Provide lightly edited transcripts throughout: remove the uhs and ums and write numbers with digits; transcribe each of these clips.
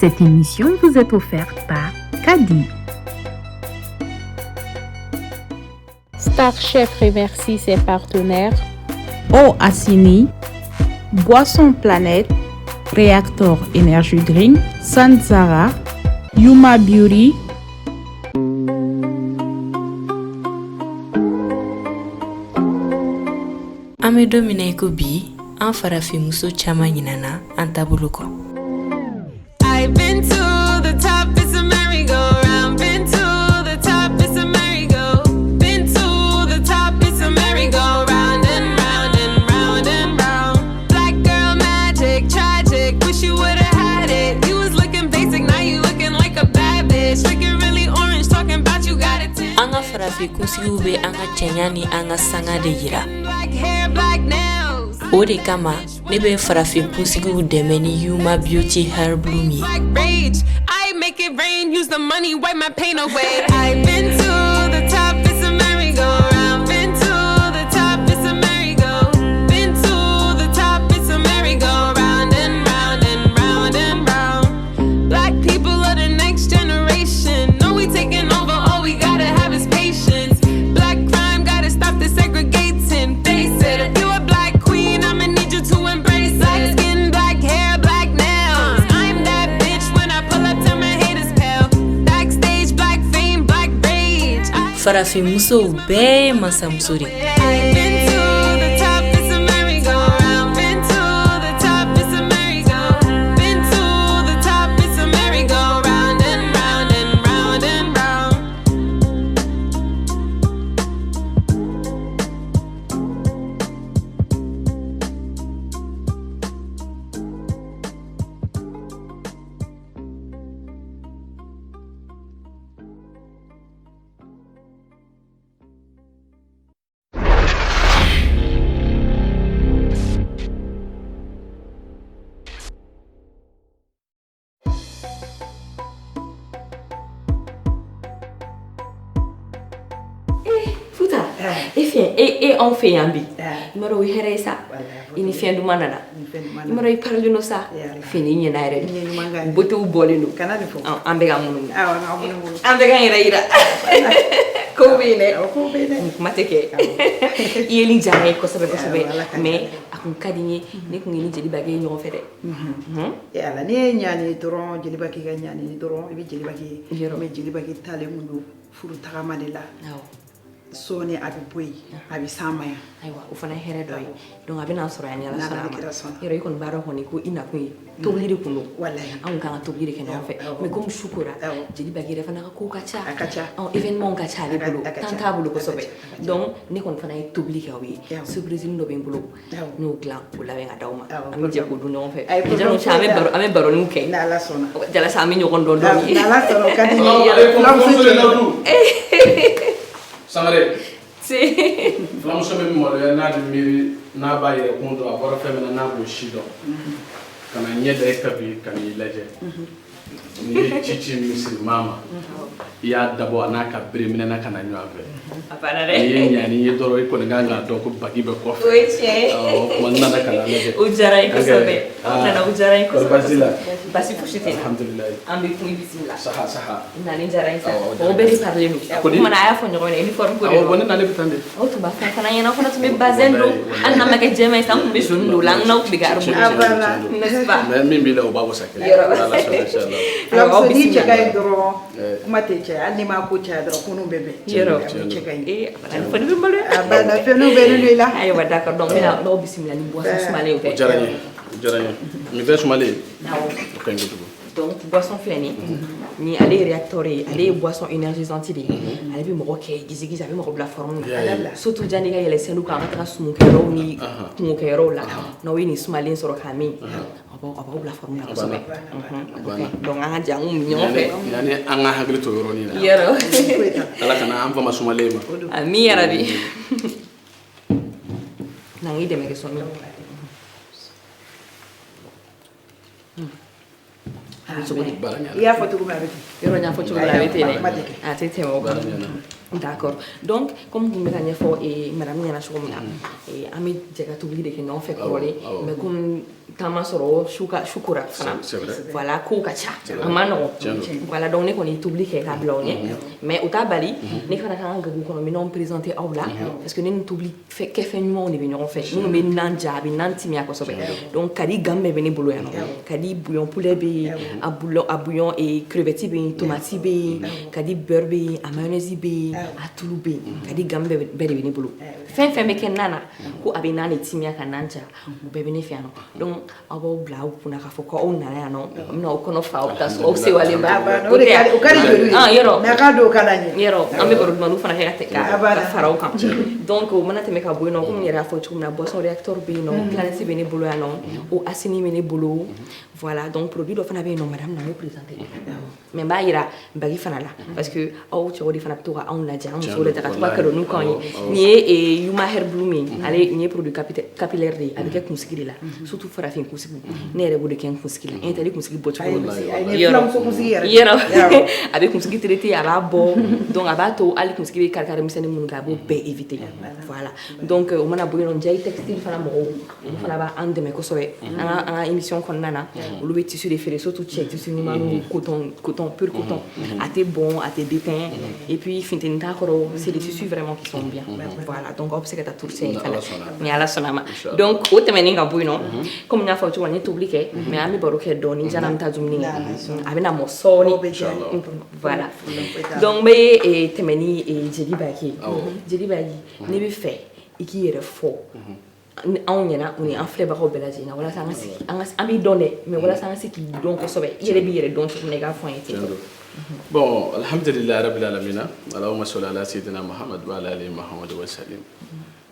Cette émission vous est offerte par Kadi. Star Chef remercie ses partenaires. Eau Assini, Boisson Planète, Réacteur Énergie Green, Sanzara, Yuma Beauty. Ame domine ko bi an farafi muso chama nyinana an tabulu ko. I've been to the top, it's a merry-go-round. Been to the top, it's a merry-go. Been to the top, it's a merry-go-round and round and round and round. Black girl magic, tragic. Wish you would've had it. You was looking basic, now you looking like a bad bitch. Looking really orange, talking about you got it. Anga farafi kusigu be anga chenyani anga sanga de yira. Black hair, black nails. Ode kama nebe farafi kusigu demeni Yuma Beauty Hair Bloom. Black rage, I make it rain. Use the money, wipe my pain away. I've been to the top, it's a merry-go-round. Been to the top, it's a merry-go. Been to the top, it's a merry-go-round and round and round and round. Black people are the next generation. Know we taking over, all we gotta have is patience. Black crime, gotta stop the segregating. Face it, you a black queen, I'ma need you to embrace it. Black skin, black hair, black nails. I'm that bitch when I pull up, turn my haters pale. Backstage, black fame, black rage. Farafi muso be masa musori. I've been to the top, it's a merry-go-round. Been to the top, it's a merry-go. Been to the top, it's a merry-go-round and round and round and round. Futa. Et on fait un bi. Maro here sa. Ini fendu manana. Maro I parle no sa. Fini ni na re. Bote u bolino. Kanani fo. Ambega munu. Ngabunu. Ambega ira. Ko bene. Ko bene. Mateke. Yeli jare ko sabe mais akun kadini ne kun ni jeli bagay ñoo fede. Yalla ne ñani doron jeli baki ga ñani doron ibi jeli baki me jeli baki tale mundu furu tagamale la. Soni abi boy abi samaya Aywa o fana here doy donc abina soro yani ala sala yero ikon baro honi ko ina ko tobliri kunu wallahi an kan tobliri ke non fait mais comme shukura jeli bagire fana ko kacha en événement kacha le bolo tanka bolo ko sobe donc ne kon fana tobli ka wi surprise ndo be bolo no glan ko la nga dawma am je ko du non fait e jalo chame baro nu ke na la sona jala sami ñokon don na la sona kadi Sangare. Si. Flamuso be mo le na de miri na ba ye kondo abora femena na bo shido. Kana nyeda e kabi kan ilaje. Ni chichi misiri mama. Ya dabo anaka bremina na kana nyu ave. Apana re. Ye nyani ye doro ko nganga do ko bagi be kofe. Oui, che. Oh, manna na kana leje. Ujara ko sobe. Na ujara ko sobe. Basila. Basi pushite. Alhamdulillah. Ambi ku bismillah. Saha. Nani jara isa. O be parler mi. Ko mana aya fo nyoro uniforme ko. Oh, bonne nane bitande. O to ba fa na yana ko na tumbe bazendo. Anna maka jema isa ko be shunu lang na ko bigar mo. N'est-ce pas? Mais min bi la o babo sakere. Allah inshallah. la ni chega doro mate cha ani ma ko cha doro kunu bebe yero chega an fa ni mbalo abana fenu belu la ayo ba d'accord donc mina no bismillah ni boisson somalé o jarani mi ve somalé ko ngi tugo donc boisson flani ni aller réacteur aller boisson énergisante de aller bi mo ke gizi abi mo bla forme surtout jani ga yele senu ka ngatra sumu ke ro ni mo ke ro la no wi ni somalé soro kami aba bla forme ko sobe donc an jang ñoo fe yani an ha hagli to yoro ni na yero ala kana am fa ma somalé ma ami arabi nangi de me ke sonu ya foto ko mabeti yoro nya foto ko mabeti ne ah tete mo d'accord donc comme vous me l'avez fait et madame Yana Choumina et ami jega tubli de que non fait coller mais comme tama soro shukura fana voilà ko ka cha amano voilà donc ne koni tubli ke ka blonye mais uta bali ne fana kan ga ko no mi non présenter awla parce que ne tubli fait ke fait nous on est venu on fait nous me nanja bi nanti mi akosobe donc kadi gambe be ne bolo ya no kadi bouillon poulet be a bouillon et crevettes be tomate be kadi beurre be a mayonnaise be a tulu be kadi gambe be ne bolo fin me ken nana ko abi nana timia kan nanja be be ne fiano donc abo blau puna ka foko on na ya no no kono fa o tas o se wale ba o kari jori yero na ka do kana ni yero ambe boru manu fana ka te ka farao kan donc o mana te me ka boy no ko ni ra fo tu na boisson réacteur be no planète be ne bolo ya no o asini me ne bolo voilà donc produit do fana be no madame na mo présenter mais ba ira bagi fana la parce que o tu ro di fana to ka on la jam so le ta ka ka do nu kan ni e yuma hair blooming ale ni produit capillaire avec kunsigiri la surtout farafin kunsigiri ne yɛrɛ b'o de kɛ n kunsigi la n tɛ ne kunsigi bɔ cogo yɔrɔ a bɛ kunsigi traité a b'a bɔ donc a b'a to hali kunsigi bɛ kari-kari misɛnnin minnu kɛ a b'o bɛɛ éviter voilà donc o mana bɔ yen nɔ Ndiaye textile fana mɔgɔw olu fana b'an dɛmɛ kosɛbɛ an ka émission kɔnɔna na olu bɛ tissu de feere surtout cɛ tissu ɲuman n'u coton pur coton a tɛ bɔn a tɛ déteint et puis funteni t'a kɔrɔ c'est des tissus vraiment qui sont bien voilà donc aw bɛ se ka taa toucher fana ni Ala sɔnna a ma donc o tɛmɛnen ka bɔ yen nɔ comme n y'a fɔ cogo min na n ye tobili kɛ mais an bɛ baro kɛ dɔɔni janni an bɛ taa dumuni kɛ a bɛna mɔ sɔɔni voilà donc n bɛ tɛmɛ ni Jeli Baki Jeli Baki ne bɛ fɛ i k'i yɛrɛ fɔ anw ɲɛna u ni an filɛbagaw bɛɛ lajɛlen na walasa an ka sigi an b'i dɔn dɛ mais walasa an ka se k'i dɔn kosɛbɛ i yɛrɛ b'i yɛrɛ dɔn cogo min na i k'a fɔ an ye ten bon alhamdulillahi rabbil alamin allahumma salli ala sayyidina muhammad wa ala ali muhammad wa sallim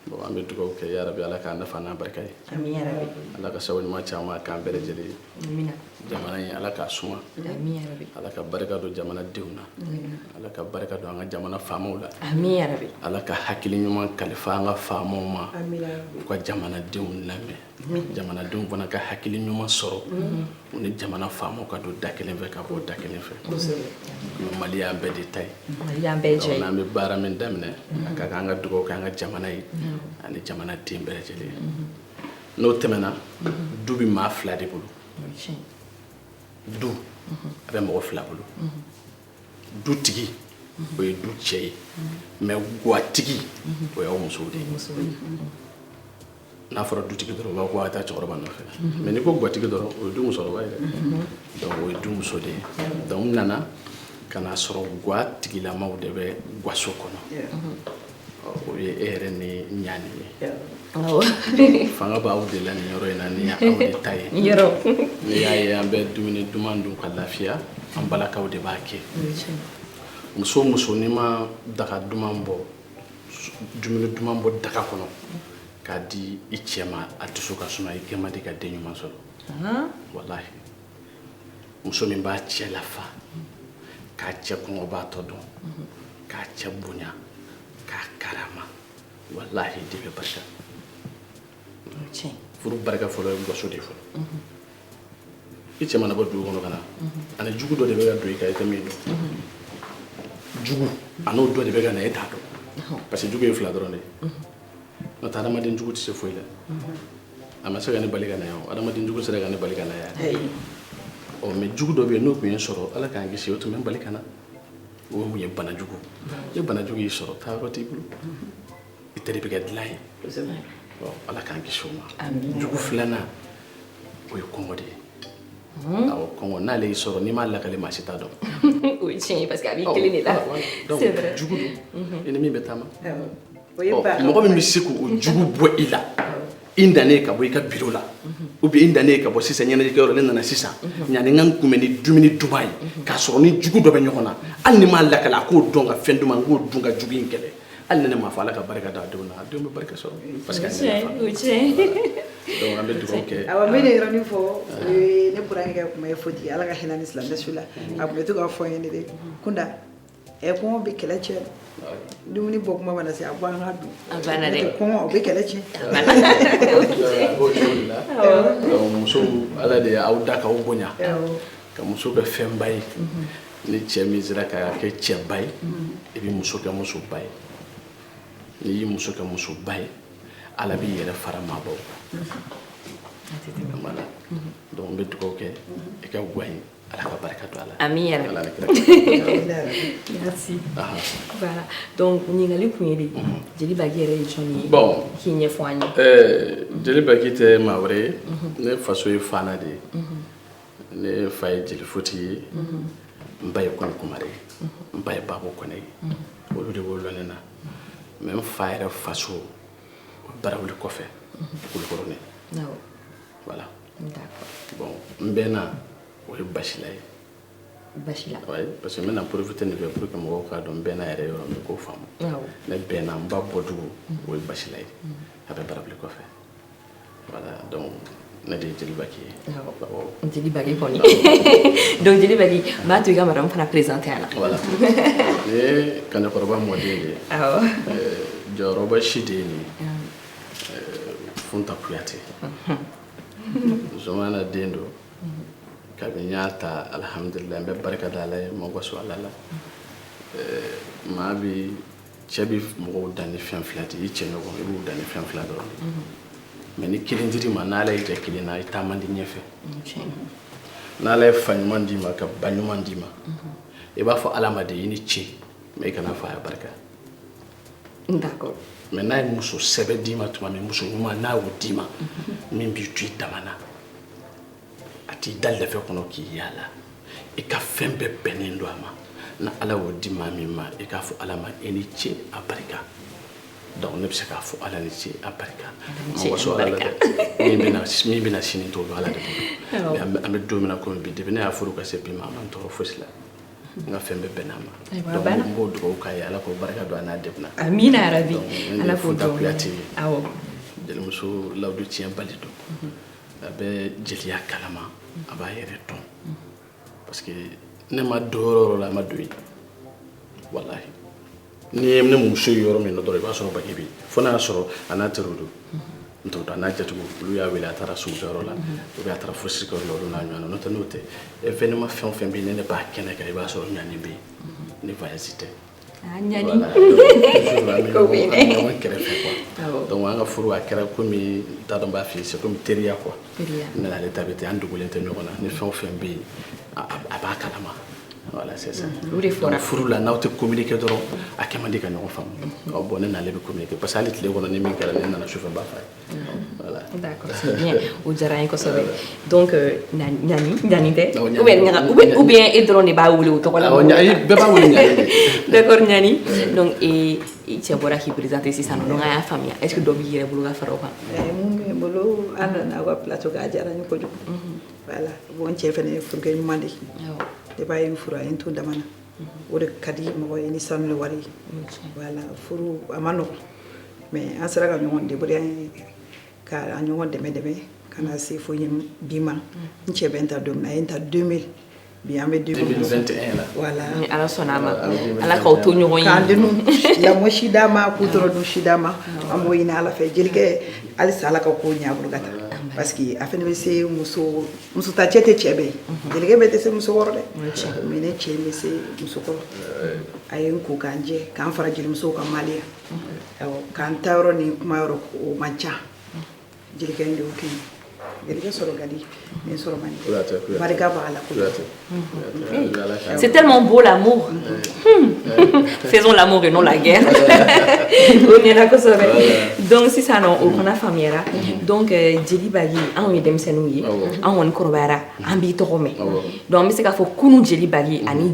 bon an bɛ dugawu kɛ ya rabbi ala k'a nafa n'a barika ye amin ya rabbi ala ka sababu ɲuman caman k'an bɛɛ lajɛlen ye amina jamana in ala k'a suma amin ya rabbi ala ka barika don jamana denw na ala ka barika don an ka jamana faamaw la amin ya rabbi ala ka hakili ɲuman kalifa an ka faamaw ma u ka jamana denw lamɛn jamanadenw fana ka hakili ɲuman sɔrɔ u ni jamana faamaw ka don da kelen fɛ ka bɔ da kelen fɛ mali y'an bɛɛ de ta ye n'an bɛ baara min daminɛ a ka kan an ka dugawu kɛ an ka jamana ye ani jamana den bɛɛ lajɛlen n'o tɛmɛna du bɛ maa fila de bolo du a bɛ mɔgɔ fila bolo dutigi o ye du cɛ ye mais gatigi o y'aw musow de ye n'a fɔra dutigi dɔrɔn u b'a fɔ ko a taa cɛkɔrɔba nɔfɛ mais n'i ko gatigi dɔrɔn o ye du musokɔrɔba ye dɛ donc o ye du muso de ye donc n nana ka n'a sɔrɔ gatigilamaw de bɛ gaso kɔnɔ o ye e yɛrɛ ni ɲani ye fanga b'aw de la nin yɔrɔ in na ni y'aw de ta ye n'i y'a ye an bɛ dumuni duman dun ka lafiya an balakaw de b'a kɛ muso o muso n'i ma daga duman bɔ dumuni duman bɔ daga kɔnɔ k'a di i cɛ ma a dusu ka suma i kɛ man di ka den ɲuman sɔrɔ walahi muso min b'a cɛ lafa k'a cɛ kɔngɔbaatɔ dɔn k'a cɛ bonya k'a karama walahi de bɛ barika furu barika fɔlɔ ye gaso de fɔlɔ i cɛ mana bɔ dugu kɔnɔ ka na ani jugu dɔ de bɛ ka don i kan i tɛ min dɔn jugu a n'o dɔ de bɛ ka na e t'a dɔn parce que jugu ye fila dɔrɔn de ye n'o tɛ adamaden jugu tɛ se foyi la a ma se ka ne bali ka na yan adamaden jugu sera ka ne bali ka na yan mais jugu dɔ bɛ yen n'o tun ye sɔrɔ ala k'an kisi o tun bɛ bali ka na o mun ye bana jugu ni bana jugu y'i sɔrɔ taa yɔrɔ t'i bolo i tɛ de bɛ kɛ dilan ye ala k'an kisi o ma jugu filanan o ye kɔngɔ de ye awɔ kɔngɔ n'ale y'i sɔrɔ n'i m'a lakale maa si t'a dɔn o ye tiɲɛ ye parce que a b'i kelen de la donc jugu don i ni min bɛ taama mɔgɔ min bɛ se k'o jugu bɔ i la i dannen ka bɔ i ka bureau la ou bien i dannen ka bɔ sisan ɲɛnajɛkɛyɔrɔ ne nana sisan ɲani n ka kunbɛn ni dumuni duman ye k'a sɔrɔ ni jugu dɔ bɛ ɲɔgɔn na hali ni m'a lakale a k'o dɔn ka fɛn duman n k'o dun ka jugu in kɛlɛ hali ni ne m'a fɔ ala ka barika da a denw na a denw bɛ barika sɔrɔ parce que a ɲɛ donc an bɛ dugawu kɛ awɔ n bɛ nin yɔrɔnin fɔ ne burankɛ kuma ye fɔtigi ala ka hinɛ ni silamɛ su la a tun bɛ to k'a fɔ n ye de kunda kɔngɔ bɛ kɛlɛ cɛ dumuni bɔ kuma mana se a bɔ an ka dun a banna dɛ kɔngɔ o bɛ kɛlɛ cɛ donc musow ala de y'aw da k'aw bonya ka muso kɛ fɛnba ye ni cɛ min sera ka kɛ cɛba ye i bɛ muso kɛ musoba ye n'i y'i muso kɛ musoba ye ala b'i yɛrɛ fara maabaw kan voilà donc be dugawu kɛ I ka guwa in Ala ka barika don a la ami yɛrɛ Ala ni kira merci voilà donc ɲininkali kun ye de jeli bagi yɛrɛ ye jɔn ye bon k'i ɲɛfɔ an ye jeli bagi tɛ maa wɛrɛ ye ne faso ye Fana de ye ne fa ye jeli foti ye n ba ye Kɔnɛ Kumare ye n ba ye Babo Kɔnɛ ye olu de wolola ne na mais n fa yɛrɛ faso barawuli kɔfɛ Kulukɔrɔ ne voilà bon n bɛnna o ye Basila ye Basila ouais parce que maintenant profiter ne veut pour que mɔgɔw k'a dɔn n bɛnna yɛrɛ yɔrɔ min k'o faamu ne bɛnna n ba bɔdugu o ye Basila ye a bɛ barawuli kɔfɛ voilà donc ne de ye jeli bagi ye jeli bagi kɔni donc jeli bagi n b'a to I ka madame fana présenter a la voilà ne ye Kanɛkɔrɔba mɔden de ye jɔyɔrɔba si de ye nin ye Funta Kuyate Zomana den do kabini y'a ta alhamdulillah n bɛ barika da Ala ye n ma waso Ala la maa bi cɛ bi mɔgɔw dan ni fɛn fila de I cɛ ɲɔgɔn I b'u dan ni fɛn fila dɔrɔn de mais ni kelen dir'i ma n'Ala y'i kɛ kelen na I taa man di ɲɛfɛ n'Ala ye fa ɲuman d'i ma ka ba ɲuman d'i ma I b'a fɔ Ala ma de I ni ce mais I kana fɔ a ye barika d'accord mais n'a ye muso sɛbɛ d'i ma tuma min muso ɲuman n'a y'o d'i ma min b'i to I dama na a t'i da lɛfɛ kɔnɔ k'i yaala I ka fɛn bɛɛ bɛnnen don a ma na Ala y'o di maa min ma I k'a fɔ Ala ma I ni ce a barika donc ne bɛ se k'a fɔ Ala ni ce a barika ma waso Ala la dɛ min bɛna sini t'o dɔn Ala de bolo mais an bɛ don min na komi bi depuis ne y'a furu ka se bi ma a ma n tɔɔrɔ fosi la n ka fɛn bɛɛ bɛnn'a ma donc n b'o dugawu k'a ye Ala k'o barika don a n'a denw na amina yarabi Ala k'o Funta Kuyate awɔ jelimuso lawudu tiɲɛ bali don a bɛ jeliya kalama a b'a yɛrɛ dɔn parce que ne ma don yɔrɔ la a ma don yen wallahi ni ye ne muso ye yɔrɔ min na dɔrɔn I b'a sɔrɔ bagi bɛ yen fo n'a y'a sɔrɔ a n'a teriw don n t'o dɔn a n'a jatigiw olu y'a wele a taara sugujɔyɔrɔ la ou bien a taara furusirikɛyɔrɔ la olu n'a ɲɔgɔnna n'o tɛ n'o tɛ événement fɛn o fɛn bɛ yen ne b'a kɛnɛ kan I b'a sɔrɔ ɲani bɛ yen ni voyage tɛ ɲani ɲɔgɔn kɛrɛfɛ quoi donc an ka furu a kɛra komi n t'a dɔn n b'a f'i ye c'est comme teriya quoi ne n'ale ta bɛ ten an dogolen tɛ ɲɔgɔn na ni fɛn o fɛn bɛ yen a b'a kalama voilà c'est ça donc furu la n'aw tɛ communiquer dɔrɔn a kɛ man di ka ɲɔgɔn faamu bon ne n'ale bɛ communiquer parce que hali tile kɔnɔ ni min kɛra ne nana sufɛ n b'a f'a ye voilà d'accord c'est bien o diyara n ye kosɛbɛ donc ɲani tɛ ou bien e dɔrɔn de b'a wele o tɔgɔ la bɛɛ b'a wele ɲani d'accord ɲani donc I cɛ bɔra k'i présenter sisan donc an y'a faamuya est-ce que dɔ b'i yɛrɛ bolo ka fara o kan mun bɛ n bolo an nana aw ka plateau k'a diyara n ye kojugu voilà bon n cɛ fana ye furukɛ ɲuman de ye ne b'a ye n furu a ye n to dama na o de ka di mɔgɔ ye ni sanu ni wari ye voilà furu a ma nɔgɔn mais an sera ka ɲɔgɔn débrouiller ka a ɲɔgɔn dɛmɛ ka na se fo bi ma n cɛ bɛ n ta don min na a ye n ta 2000 bi an bɛ 2021 la voilà ni Ala sɔnna a ma Ala k'aw to ɲɔgɔn ye k'an denu lamɔ si d'a ma k'u tɔrɔ dun si d'a ma an b'o ɲini Ala fɛ jelikɛ halisa Ala ka ko ɲɛ a bolo ka taa parce que a fana bɛ se muso ta cɛ tɛ cɛ bɛɛ jelikɛ bɛɛ tɛ se muso kɔrɔ dɛ mais ne cɛ bɛ se muso kɔrɔ a ye n ko k'an jɛ k'an fara jelimusow ka maliya k'an ta yɔrɔ ni kuma yɔrɔ o man ca jelikɛ in de y'o kɛ jelikɛ sɔrɔ ka di ne sɔrɔ man di barika b'a la c'est tellement beau l'amour faisons l'amour et non la guerre o ɲɛna kosɛbɛ donc sisan nɔ o fana faamuyara donc jeli bagi anw ye denmisɛnninw ye an kɔni kɔrɔbayara an b'i tɔgɔ mɛn donc an bɛ se k'a fɔ kunun jeli bagi ani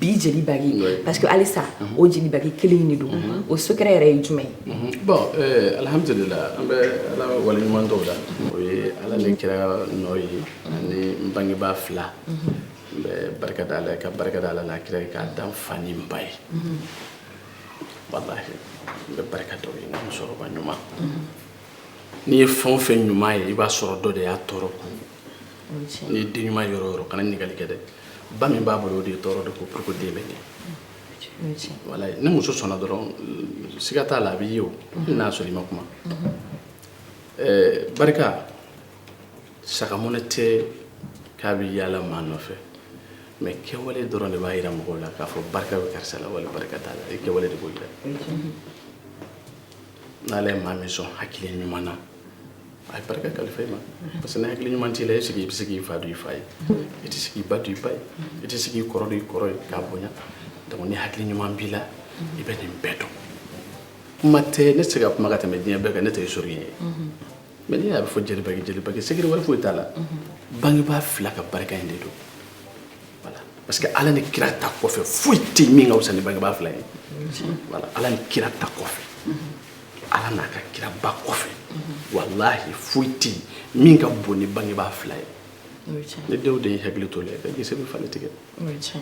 bi jeli bagi parce que halisa o jeli bagi kelen de don o secret yɛrɛ ye jumɛn ye bon alhamdulillah an bɛ Ala waleɲuman dɔw la o ye Ala ni kira nɔ ye ani n bangebaa fila n bɛ barika da Ala ye ka barika da Ala n'a kira ye k'a dan fa ni n ba ye wallahi n bɛ barika da o ye n ka musokɔrɔba ɲuman n'i ye fɛn o fɛn ɲuman ye I b'a sɔrɔ dɔ de y'a tɔɔrɔ kun n'i ye den ɲuman yɔrɔ o yɔrɔ kana ɲininkali kɛ dɛ ba min b'a bolo o de ye tɔɔrɔ de ko pour que den bɛ ɲɛ voilà ni muso sɔnna dɔrɔn siga t'a la a bɛ ye o n'a sɔrɔ I ma kuma barika sagamɔnɛ tɛ k'a bɛ yaala maa nɔfɛ mais kɛwale dɔrɔn de b'a jira mɔgɔw la k'a fɔ barika bɛ karisa la wala barika t'a la I kɛwale de b'o jira n'Ala ye maa min sɔn hakili ɲuman na ay baraka kalifa ma parce que na hakili ɲuman t'i la e sigi i bɛ se k'i fa du i fa ye i tɛ se k'i ba du i ba ye i tɛ se k'i kɔrɔ du i kɔrɔ ye k'a bonya donc ni hakili ɲuman b'i la i bɛ nin bɛɛ dɔn kuma tɛ ne tɛ se ka kuma ka tɛmɛ diɲɛ bɛɛ kan ne tɛ historien ye mais n'i y'a bɛ fɔ jelibaki secret wɛrɛ foyi t'a la bangebaa fila ka barika in de don voilà parce que ala ni kira ta kɔfɛ foyi tɛ min ka wusa ni bangebaa fila ye voilà ala ni kira ta kɔfɛ ala n'a ka kira ba kɔfɛ wallahi foyi tɛ min ka bon ni bangebaa fila ye ne denw de ye hakili to la ka gese bɛ falen tigɛ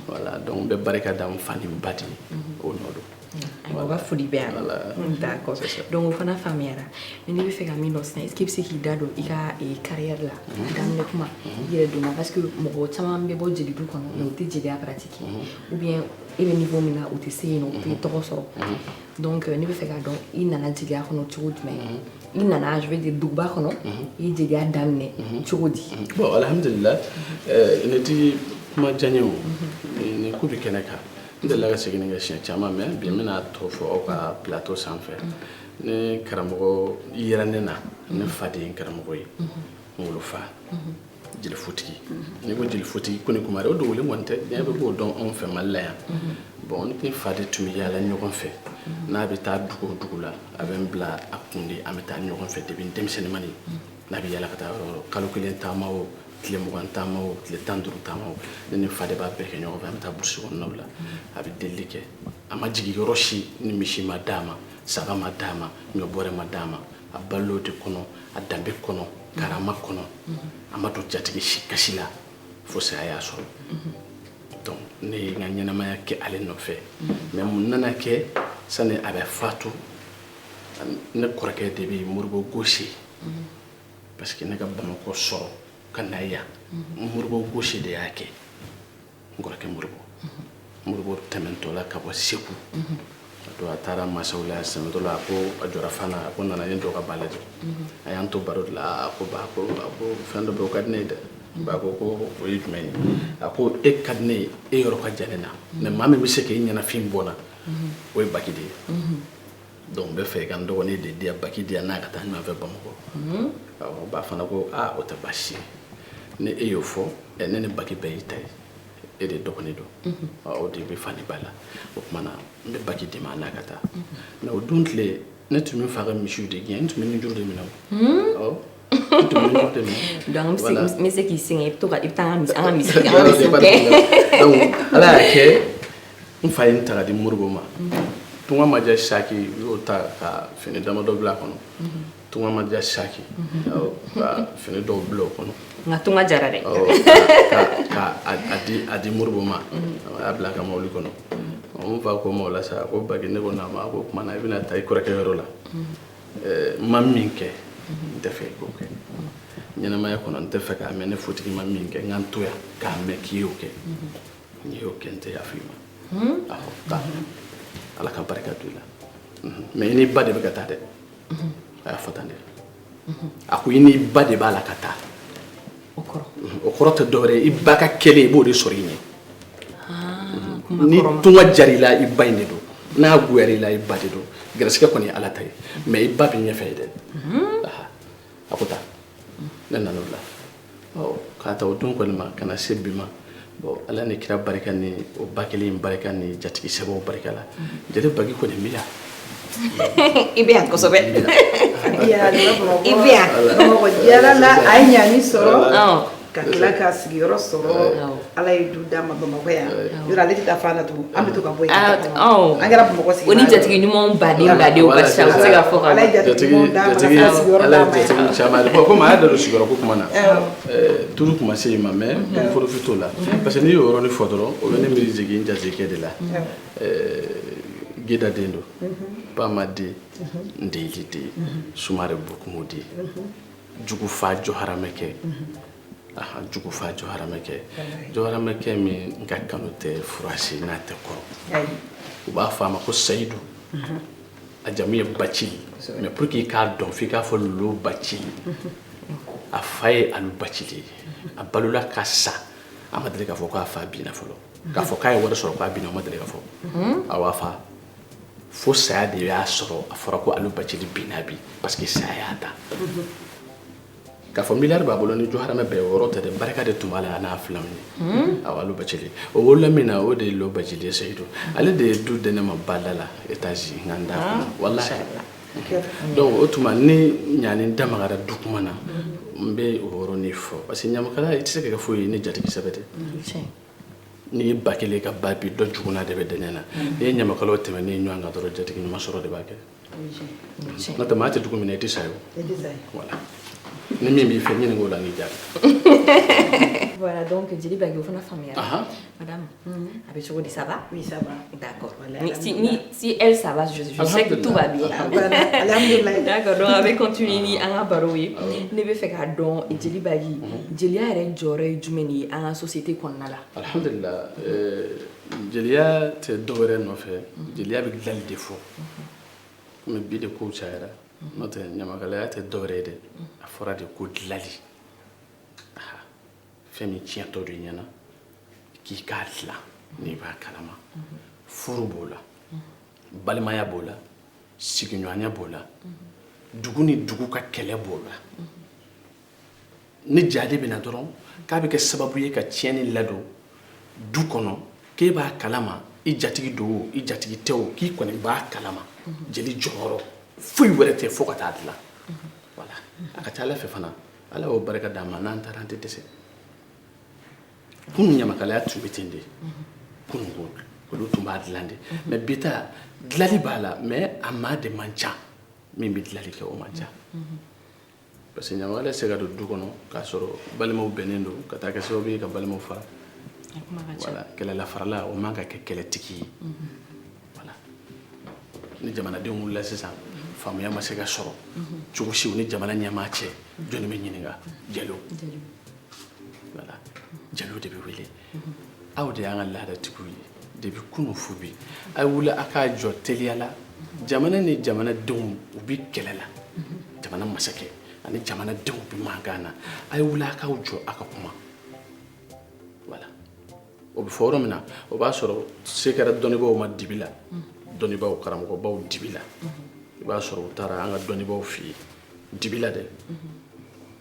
voilà donc n bɛ barika da n fa ni n ba de ye o nɔ don on va foli bɛ yan d'accord donc o fana faamuyara mais ne bɛ fɛ ka min dɔn sisan est-ce que i bɛ se k'i da don i ka carrière la daminɛ kuma i yɛrɛ donna parce que mɔgɔ caman bɛ bɔ jelidu kɔnɔ mais u tɛ jeliya pratiquer ou bien e bɛ niveau min na u tɛ se yen nɔ u tɛ tɔgɔ sɔrɔ donc ne bɛ fɛ k'a dɔn i nana jeliya kɔnɔ cogo jumɛn i nana je vais dire duguba kɔnɔ i ye jeliya daminɛ cogo di bon alhamdulillah ne ti kuma diya o ni ko bɛ kɛnɛ kan n delila ka segin kɛ siɲɛ caman mais bi n bɛna tɔ fɔ aw ka plateau sanfɛ ne karamɔgɔ yera ne na ne fa de ye n karamɔgɔ ye n wolofa jelifotigi n'i ko jelifotigi ko ni kumare o dogolen kɔni tɛ diɲɛ bɛ b'o dɔn anw fɛ Mali la yan bon ne fa de tun bɛ yaala ɲɔgɔn fɛ n'a bɛ taa dugu o dugu la a bɛ n bila a kun de an bɛ taa ɲɔgɔn fɛ depuis denmisɛnninmani n'a bɛ yaala ka taa yɔrɔ yɔrɔ kalo kelen taama o tile 20 taama o tile 15 taama o ne ni fa de b'a bɛɛ kɛ ɲɔgɔn fɛ an bɛ taa burusi kɔnɔnaw la a bɛ delili kɛ a ma jigin yɔrɔ si ni misi ma d'a ma saga ma d'a ma ɲɔbɔrɛ ma d'a ma a balo de kɔnɔ a danbe kɔnɔ karama kɔnɔ a ma don jatigi si kasi la fo saya y'a sɔrɔ donc ne ye n ka ɲɛnamaya kɛ ale nɔfɛ mais mun nana kɛ sani a bɛ fatu ne kɔrɔkɛ de bɛ Moribo Gosi parce que ne ka Bamakɔ sɔrɔ ka na yan Moribo Gosi de y'a kɛ n kɔrɔkɛ Moribo tɛmɛntɔ la ka bɔ Segu donc a taara masaw la sɛmɛtɔ la a ko a jɔra fana a ko nana ye dɔ ka ba lajɛ a y'an to baro de la a ko ba ko fɛn dɔ bɛ o ka di ne ye dɛ ba ko o ye jumɛn ye a ko e ka di ne ye e yɔrɔ ka jan ne na mais maa min bɛ se k'e ɲɛnafin bɔ n na o ye Baki de ye donc n bɛ fɛ ka n dɔgɔnin de di yan Baki di yan n'a ka taa ɲɔgɔn fɛ Bamakɔ awɔ ba fana ko o tɛ baasi ye ni e y'o fɔ ne ni Baki bɛɛ y'i ta ye e de dɔgɔnin don o de bɛ fa ni ba la o tuma na n bɛ Baki di ma n'a ka taa mais o don tile ne tun bɛ fa ka misiw de gɛn n tun bɛ ni juru de minɛ o n tun bɛ ni juru de minɛ donc n bɛ se k'i sɛgɛn i bɛ taa an ka misi kɛ donc ala y'a kɛ n fa ye n ta ka di Moribo ma tunga ma diya Saki y'o ta ka fini damadɔ bila a kɔnɔ tunga ma diya Saki ka fini dɔw bila o kɔnɔ nka tunga jara dɛ a di Moribo ma a y'a bila a ka mɔbili kɔnɔ n fa ko ma o la sa ko Baki ne ko n'a ma ko tuma na i bɛna taa i kɔrɔkɛ yɔrɔ la n ma min kɛ n tɛ fɛ i k'o kɛ ɲɛnamaya kɔnɔ n tɛ fɛ k'a mɛn ne fotigi ma min kɛ n ka n to yan k'a mɛn k'i y'o kɛ n'i y'o kɛ n tɛ yafa i ma awɔ taa ala ka barika don i la mais i n'i ba de bɛ ka taa dɛ a y'a fɔ tan de a ko i n'i ba de b'a la ka taa o kɔrɔ tɛ dɔwɛrɛ ye i ba ka kɛlen i b'o de sɔrɔ i ɲɛ ni tunga jara i la i ba in de don n'a goyara i la i ba de don gɛrɛsɛgɛ kɔni ye ala ta ye mais i ba bɛ ɲɛfɛ ye dɛ a ko taa ne nana o la k'a ta o don kɔni ma ka na se bi ma bon ala ni kira barika ni o ba kelen in barika ni jatigi sɛbɛw barika la jeli Baki kɔni bɛ yan i bɛ yan kosɛbɛ i bɛ yan Bamakɔ diyara la a ye ɲani sɔrɔ ka tila ka sigiyɔrɔ sɔrɔ ala ye du d'a ma Bamakɔ yan yɔrɔ ale tɛ taa fan na tugun an bɛ to ka bɔ yen an kɛra Bamakɔ sigi o ni jatigi ɲumanw baden ka ca u tɛ se ka fɔ ka ala ye jatigi ɲumanw d'a ma ka sigiyɔrɔ d'a ma jatigi caman bon komi a y'a da don sigiyɔrɔ ko kuma na turu kuma se yen ma mais profite t'o la parce que n'i y'o yɔrɔnin fɔ dɔrɔn o bɛ ne miiri jigin n jatigikɛ de la Geda den don Bama den Ndeyili den Sumare Bokumu den Jugufa Jɔharamɛkɛ Jugufa Jɔharamɛkɛ min n ka kanu tɛ furasi n'a tɛ kɔrɔ u b'a fɔ a ma ko Sayidu a jamu ye Bacili mais pour que i k'a dɔn f'i k'a fɔ Lolo Bacili a fa ye Alu Bacili a balola ka sa a ma deli k'a fɔ k'a fa binna fɔlɔ k'a fɔ k'a ye wari sɔrɔ k'a binna o ma deli k'a fɔ a b'a fa fo saya de y'a sɔrɔ a fɔra ko Alu Bacili binna bi parce que saya y'a ta k'a fɔ miliyari b'a bolo ni jɔharama bɛɛ o yɔrɔ tɛ dɛ barika de tun b'a la a n'a filanw ye awɔ Lo Bacili o wolola min na o de ye Lo Bacili ye Seydou ale de ye du di ne ma bada la étage nka n da kɔnɔ walahi donc o tuma ni ɲani da magara du kuma na n bɛ o yɔrɔnin fɔ parce que ɲamakala i tɛ se ka kɛ foyi ye ni jatigi sɛbɛ tɛ n'i ye ba kelen ka ba bi dɔ juguna de bɛ dɛnɛ na n'i ye ɲamakalaw tɛmɛ n'i ye ɲɔgɔn kan dɔrɔn jatigi ɲuman sɔrɔ de b'a kɛ n'o tɛ maa tɛ dugu min na i tɛ sa ye o voilà ni min b'i fɛ ɲini k'o la n'i jaabi Voilà, donc Djeli Bagui, on a famille. Madame, avec Chogodi, ça va? Oui, ça va. D'accord. Si elle, ça va, je sais que tout va bien. D'accord, donc avec continuer à la baroui, ne veut faire qu'à don et Djeli Bagui. Djeli a un joré jumeni à la société qu'on a là. Alhamdulillah, Djeli a te doré non fait. Djeli a avec l'al défaut. Mais bien de coach à elle. Notre Nyamakala te doré de. A fora de coup de l'ali. Femi tiɲɛ tɔ de ɲɛna k'i k'a dilan n'i b'a kalama furu b'o la balimaya b'o la sigiɲɔgɔnya b'o la dugu ni dugu ka kɛlɛ b'o la ni jadi bɛ na dɔrɔn k'a bɛ kɛ sababu ye ka tiɲɛni ladon du kɔnɔ k'e b'a kalama i jatigi do o i jatigi tɛ o k'i kɔni b'a kalama jeli jɔyɔrɔ foyi wɛrɛ tɛ fo ka taa dilan voilà a ka ca Ala fɛ fana Ala y'o barika d'an ma n'an taara an tɛ dɛsɛ kunu ɲamakalaya tun bɛ ten de kunu olu tun b'a dilan de mais bi ta dilali b'a la mais a maa de man ca min bɛ dilali kɛ o man ca parce que ɲamakalaya tɛ se ka don du kɔnɔ k'a sɔrɔ balimaw bɛnnen don ka taa kɛ sababu ye ka balimaw fara voilà kɛlɛla farala o man ka kɛ kɛlɛtigi ye voilà ni jamanadenw wulila sisan faamuya ma se ka sɔrɔ cogo si o ni jamana ɲɛmaa cɛ jɔnni bɛ ɲininka Jalo voilà Jalo de bɛ wele aw de y'an ka laadatigiw ye depuis kunu fo bi a ye wuli a k'a jɔ teliya la jamana ni jamanadenw u bɛ kɛlɛ la jamana masakɛ ani jamanadenw bɛ mankan na a ye wuli a k'aw jɔ a ka kuma voilà o bɛ fɔ yɔrɔ min na o b'a sɔrɔ se kɛra dɔnnibaaw ma dibi la dɔnnibaaw karamɔgɔbaw dibi la i b'a sɔrɔ u taara an ka dɔnnibaaw fɛ yen dibi la dɛ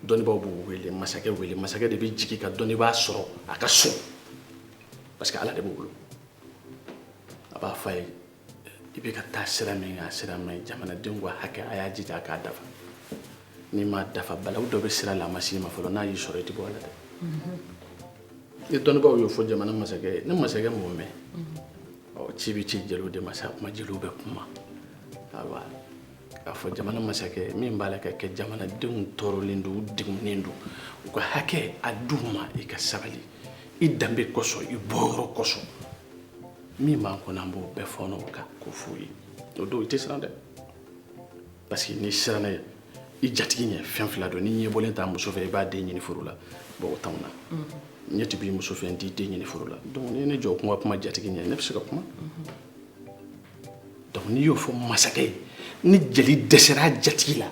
dɔnnibaaw b'u wele masakɛ de bɛ jigin ka dɔnnibaa sɔrɔ a ka so parce que Ala de b'o bolo a b'a fɔ a ye i bɛ ka taa sira min kan sira man ɲi jamanadenw ka hakɛ a y'a jija a k'a dafa n'i m'a dafa balawu dɔ bɛ sira la a ma s'i ma fɔlɔ n'a y'i sɔrɔ i tɛ bɔ a la dɛ ni dɔnnibaaw y'o fɔ jamana masakɛ ye ni masakɛ m'o mɛn ci bɛ ci Jeliw de ma sa kuma Jeliw bɛ kuma awa k'a fɔ jamana masakɛ min b'a la ka kɛ jamanadenw tɔɔrɔlen don u degunnen don u ka hakɛ a d'u ma i ka sabali i danbe kosɔn i bɔyɔrɔ kosɔn min b'an kɔnɔ an b'o bɛɛ fɔ n'o kan k'o f'u ye o don i tɛ siran dɛ parce que n'i siranna i jatigi ɲɛ fɛn fila don n'i ɲɛbɔlen t'a muso fɛ i b'a den ɲini furu la bon o t'anw na ɲɛ tɛ b'i muso fɛ n t'i den ɲini furu la donc n'i ye ne jɔ kuma jatigi ɲɛ ne bɛ se ka kuma donc n'i y'o fɔ masakɛ ye ni jeli dɛsɛra jatigi la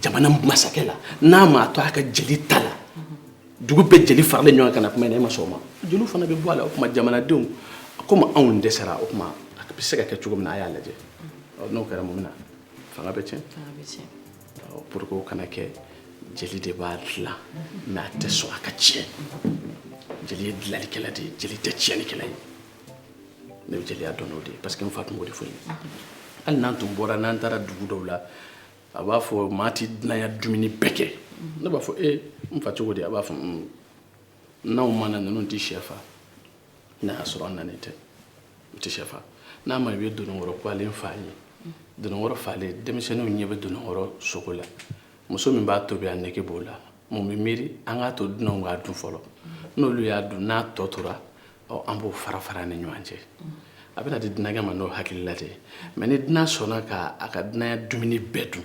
jamana masakɛ la n'a ma to a ka jeli ta la dugu bɛɛ jeli faralen ɲɔgɔn kan na kuma in na e ma sɔn o ma jeliw fana bɛ bɔ a la o tuma jamanadenw komi anw dɛsɛra o tuma a bɛ se ka kɛ cogo min na a y'a lajɛ n'o kɛra mun bɛ na fanga bɛ tiɲɛ pour que o kana kɛ jeli de b'a dilan mais a tɛ sɔn a ka tiɲɛ jeli ye dilanlikɛla de ye jeli tɛ tiɲɛlikɛla ye ne bɛ jeliya dɔn o de ye parce que n fa tun b'o de fɔ n ye hali n'an tun bɔra n'an taara dugu dɔw la a b'a fɔ maa tɛ dunanya dumuni bɛɛ kɛ ne b'a fɔ n fa cogo di a b'a fɔ n'anw ma na ninnu tɛ sɛ fa n'a y'a sɔrɔ an nanen tɛ u tɛ sɛ fa n'a ma i bɛ donokɔrɔ ko ale n fa ye donokɔrɔ falen denmisɛnninw ɲɛ bɛ donokɔrɔ sogo la muso min b'a tobi a nege b'o la mun bɛ miiri an k'a to dunanw k'a dun fɔlɔ n'olu y'a dun n'a tɔ tora an b'o fara ni ɲɔgɔn cɛ a bɛna di dunankɛ ma n'o hakilila de ye mais ni dunan sɔnna k'a ka dunanya dumuni bɛɛ dun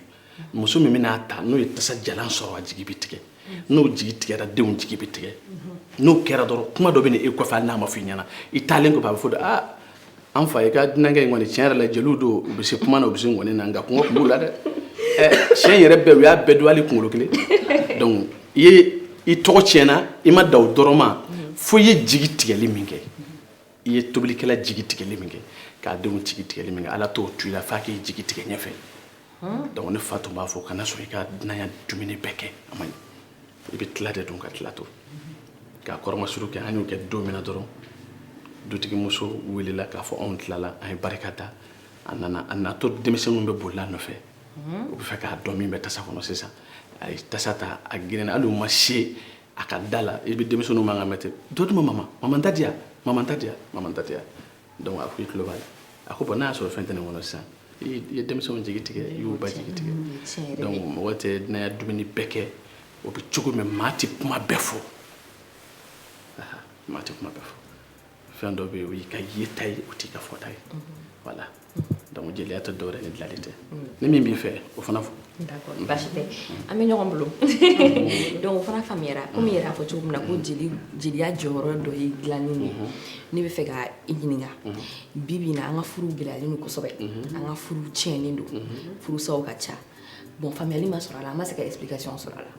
muso min bɛna ta n'o ye tasa jalan sɔrɔ a jigi bɛ tigɛ n'o jigi tigɛra denw jigi bɛ tigɛ n'o kɛra dɔrɔn kuma dɔ bɛ na e kɔfɛ hali n'a ma f'i ɲɛna i taalen kɔfɛ a bɛ fɔ de an fa i ka dunankɛ in kɔni tiɲɛ yɛrɛ la jeliw don u bɛ se kuma na u bɛ se ŋɔni na nka kɔngɔ tun b'u la dɛ tiɲɛ yɛrɛ bɛɛ u y'a bɛɛ dun hali kunkolo kelen donc i tɔgɔ tiɲɛna i ma da o dɔrɔn ma fo i ye jigi tigɛli min kɛ i ye tobilikɛla jigi tigɛli min kɛ k'a denw jigi tigɛli min kɛ ala t'o to i la f'a k'i jigi tigɛ ɲɛfɛ donc ne fa tun b'a fɔ kana sɔn i ka dunanya dumuni bɛɛ kɛ a man ɲi i bɛ tila de dun ka tila to k'a kɔrɔmasuru kɛ an y'o kɛ don min na dɔrɔn dutigimuso wulila k'a fɔ anw tilala an ye barika da a natɔ denmisɛnninw bɛ bolila nɔfɛ u bɛ fɛ k'a dɔn min bɛ tasa kɔnɔ sisan a ye tasa ta a girinna hali u ma se a ka da la i bɛ denmisɛnninw mankan mɛn ten dɔ di ma mama n ta di yan mama n ta di yan mama n ta di yan donc a ko i tulo b'a la a ko bɔn n'a y'a sɔrɔ fɛn tɛ ne kɔnɔ sisan i ye denmisɛnw jigi tigɛ i y'u ba jigi tigɛ donc mɔgɔ tɛ n'a dumuni bɛɛ kɛ o bɛ cogo min maa tɛ kuma bɛɛ fɔ maa tɛ kuma bɛɛ fɔ fɛn dɔ bɛ yen o y'i ka yeta ye o t'i ka fɔta ye voilà donc jeliya tɛ dɔwɛrɛ ni dilanli tɛ ni min b'i fɛ o fana fɔ d'accord basi tɛ an bɛ ɲɔgɔn bolo donc o fana faamuyara komi yɛrɛ y'a fɔ cogo min na ko jeliya jɔyɔrɔ dɔ ye dilanni ye ne bɛ fɛ ka i ɲininka bi bi in na an ka furuw gɛlɛyalen don kosɛbɛ an ka furuw tiɲɛnen don furusaw ka ca bon faamuyali ma sɔrɔ a la an ma se ka explication sɔrɔ a la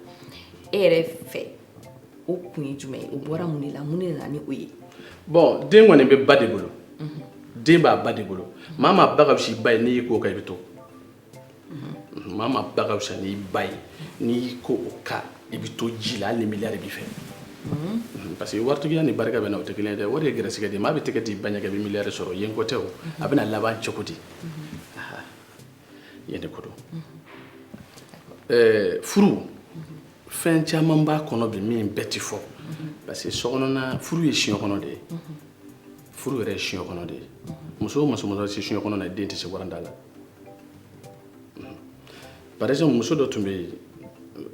e yɛrɛ fɛ o kun ye jumɛn ye o bɔra mun de la mun de nana ni o ye bon den kɔni bɛ ba de bolo den b'a ba de bolo maa maa ba ka fisa i ba ye n'i y'i ko o kan i bɛ to maa maa ba ka fisa n'i ba ye n'i y'i ko o kan i bɛ to ji la hali ni miliyari b'i fɛ parce que waritigiya ni barika bɛ na o tɛ kelen ye dɛ wari ye gɛrɛsɛgɛ de maa bɛ tɛgɛ di ba ɲɛ kɛ i bɛ miliyari sɔrɔ yen ko tɛ o a bɛna laban cogo di yen de ko don furu fɛn caman b'a kɔnɔ bi min bɛɛ tɛ fɔ parce que sokɔnɔna furu ye siɲɛ kɔnɔ de ye furu yɛrɛ ye siɲɛ kɔnɔ de ye muso o muso se siɲɛ kɔnɔ na den tɛ se waranda la par exemple muso dɔ tun bɛ yen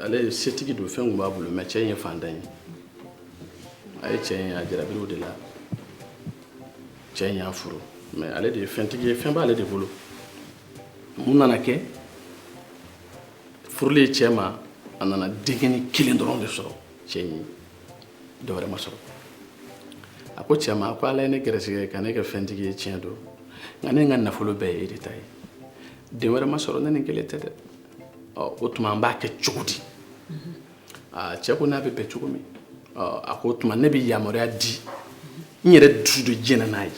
ale setigi don fɛn tun b'a bolo mais cɛ in ye fantan ye a ye cɛ in a jarabira o de la cɛ in y'a furu mais ale de ye fɛntigi ye fɛn b'ale de bolo mun nana kɛ furulen cɛ ma a nana denkɛnin kelen dɔrɔn de sɔrɔ cɛ in ye dɔwɛrɛ ma sɔrɔ a ko cɛ ma a ko ala ye ne gɛrɛsɛgɛ ka ne kɛ fɛntigi ye tiɲɛ don nka ne ka nafolo bɛɛ ye e de ta ye den wɛrɛ ma sɔrɔ ne ni kelen tɛ dɛ o tuma an b'a kɛ cogo di cɛ ko n'a bɛ bɛn cogo min a ko o tuma ne bɛ yamaruya di n yɛrɛ dusu de jɛna n'a ye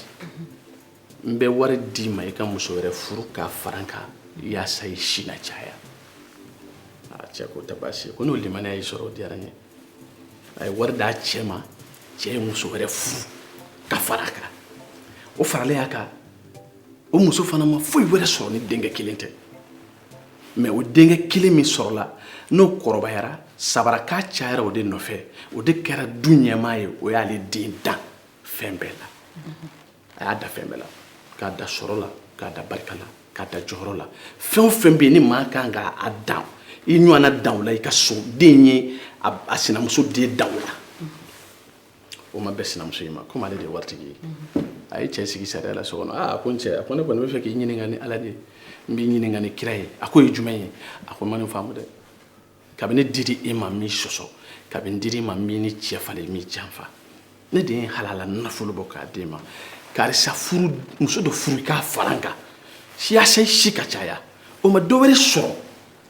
n bɛ wari d'i ma i ka muso wɛrɛ furu k'a fara n kan yaasa i si na caya cɛ ko tɛ baasi ye ko n'o limaniya y'i sɔrɔ o diyara n ye a ye wari d'a cɛ ma cɛ ye muso wɛrɛ furu ka fara a kan o faralen a kan o muso fana ma foyi wɛrɛ sɔrɔ ni denkɛ kelen tɛ mais o denkɛ kelen min sɔrɔla n'o kɔrɔbayara sabaraka cayara o de nɔfɛ o de kɛra du ɲɛmaa ye o y'ale den dan fɛn bɛɛ la a y'a da fɛn bɛɛ la k'a da sɔrɔ la k'a da barika la k'a da jɔyɔrɔ la fɛn o fɛn bɛ yen ni maa kan k'a dan i ɲɔgɔnna dan o la i ka so den ye a sinamuso den dan o la o ma bɛn sinamuso in ma komi ale de ye waritigi ye a ye cɛ sigi sariya la so kɔnɔ a ko n cɛ a ko ne kɔni bɛ fɛ k'i ɲininka ni ala de ye n b'i ɲininka ni kira ye a ko ye jumɛn ye a ko n ma nin faamu dɛ kabini diri e ma min sɔsɔ kabini diri ma min ni cɛ falen min janfa ne de ye halala nafolo bɔ k'a d'e ma karisa furu muso dɔ furu k'a fara n kan yaasa i si ka caya o ma dɔ wɛrɛ sɔrɔ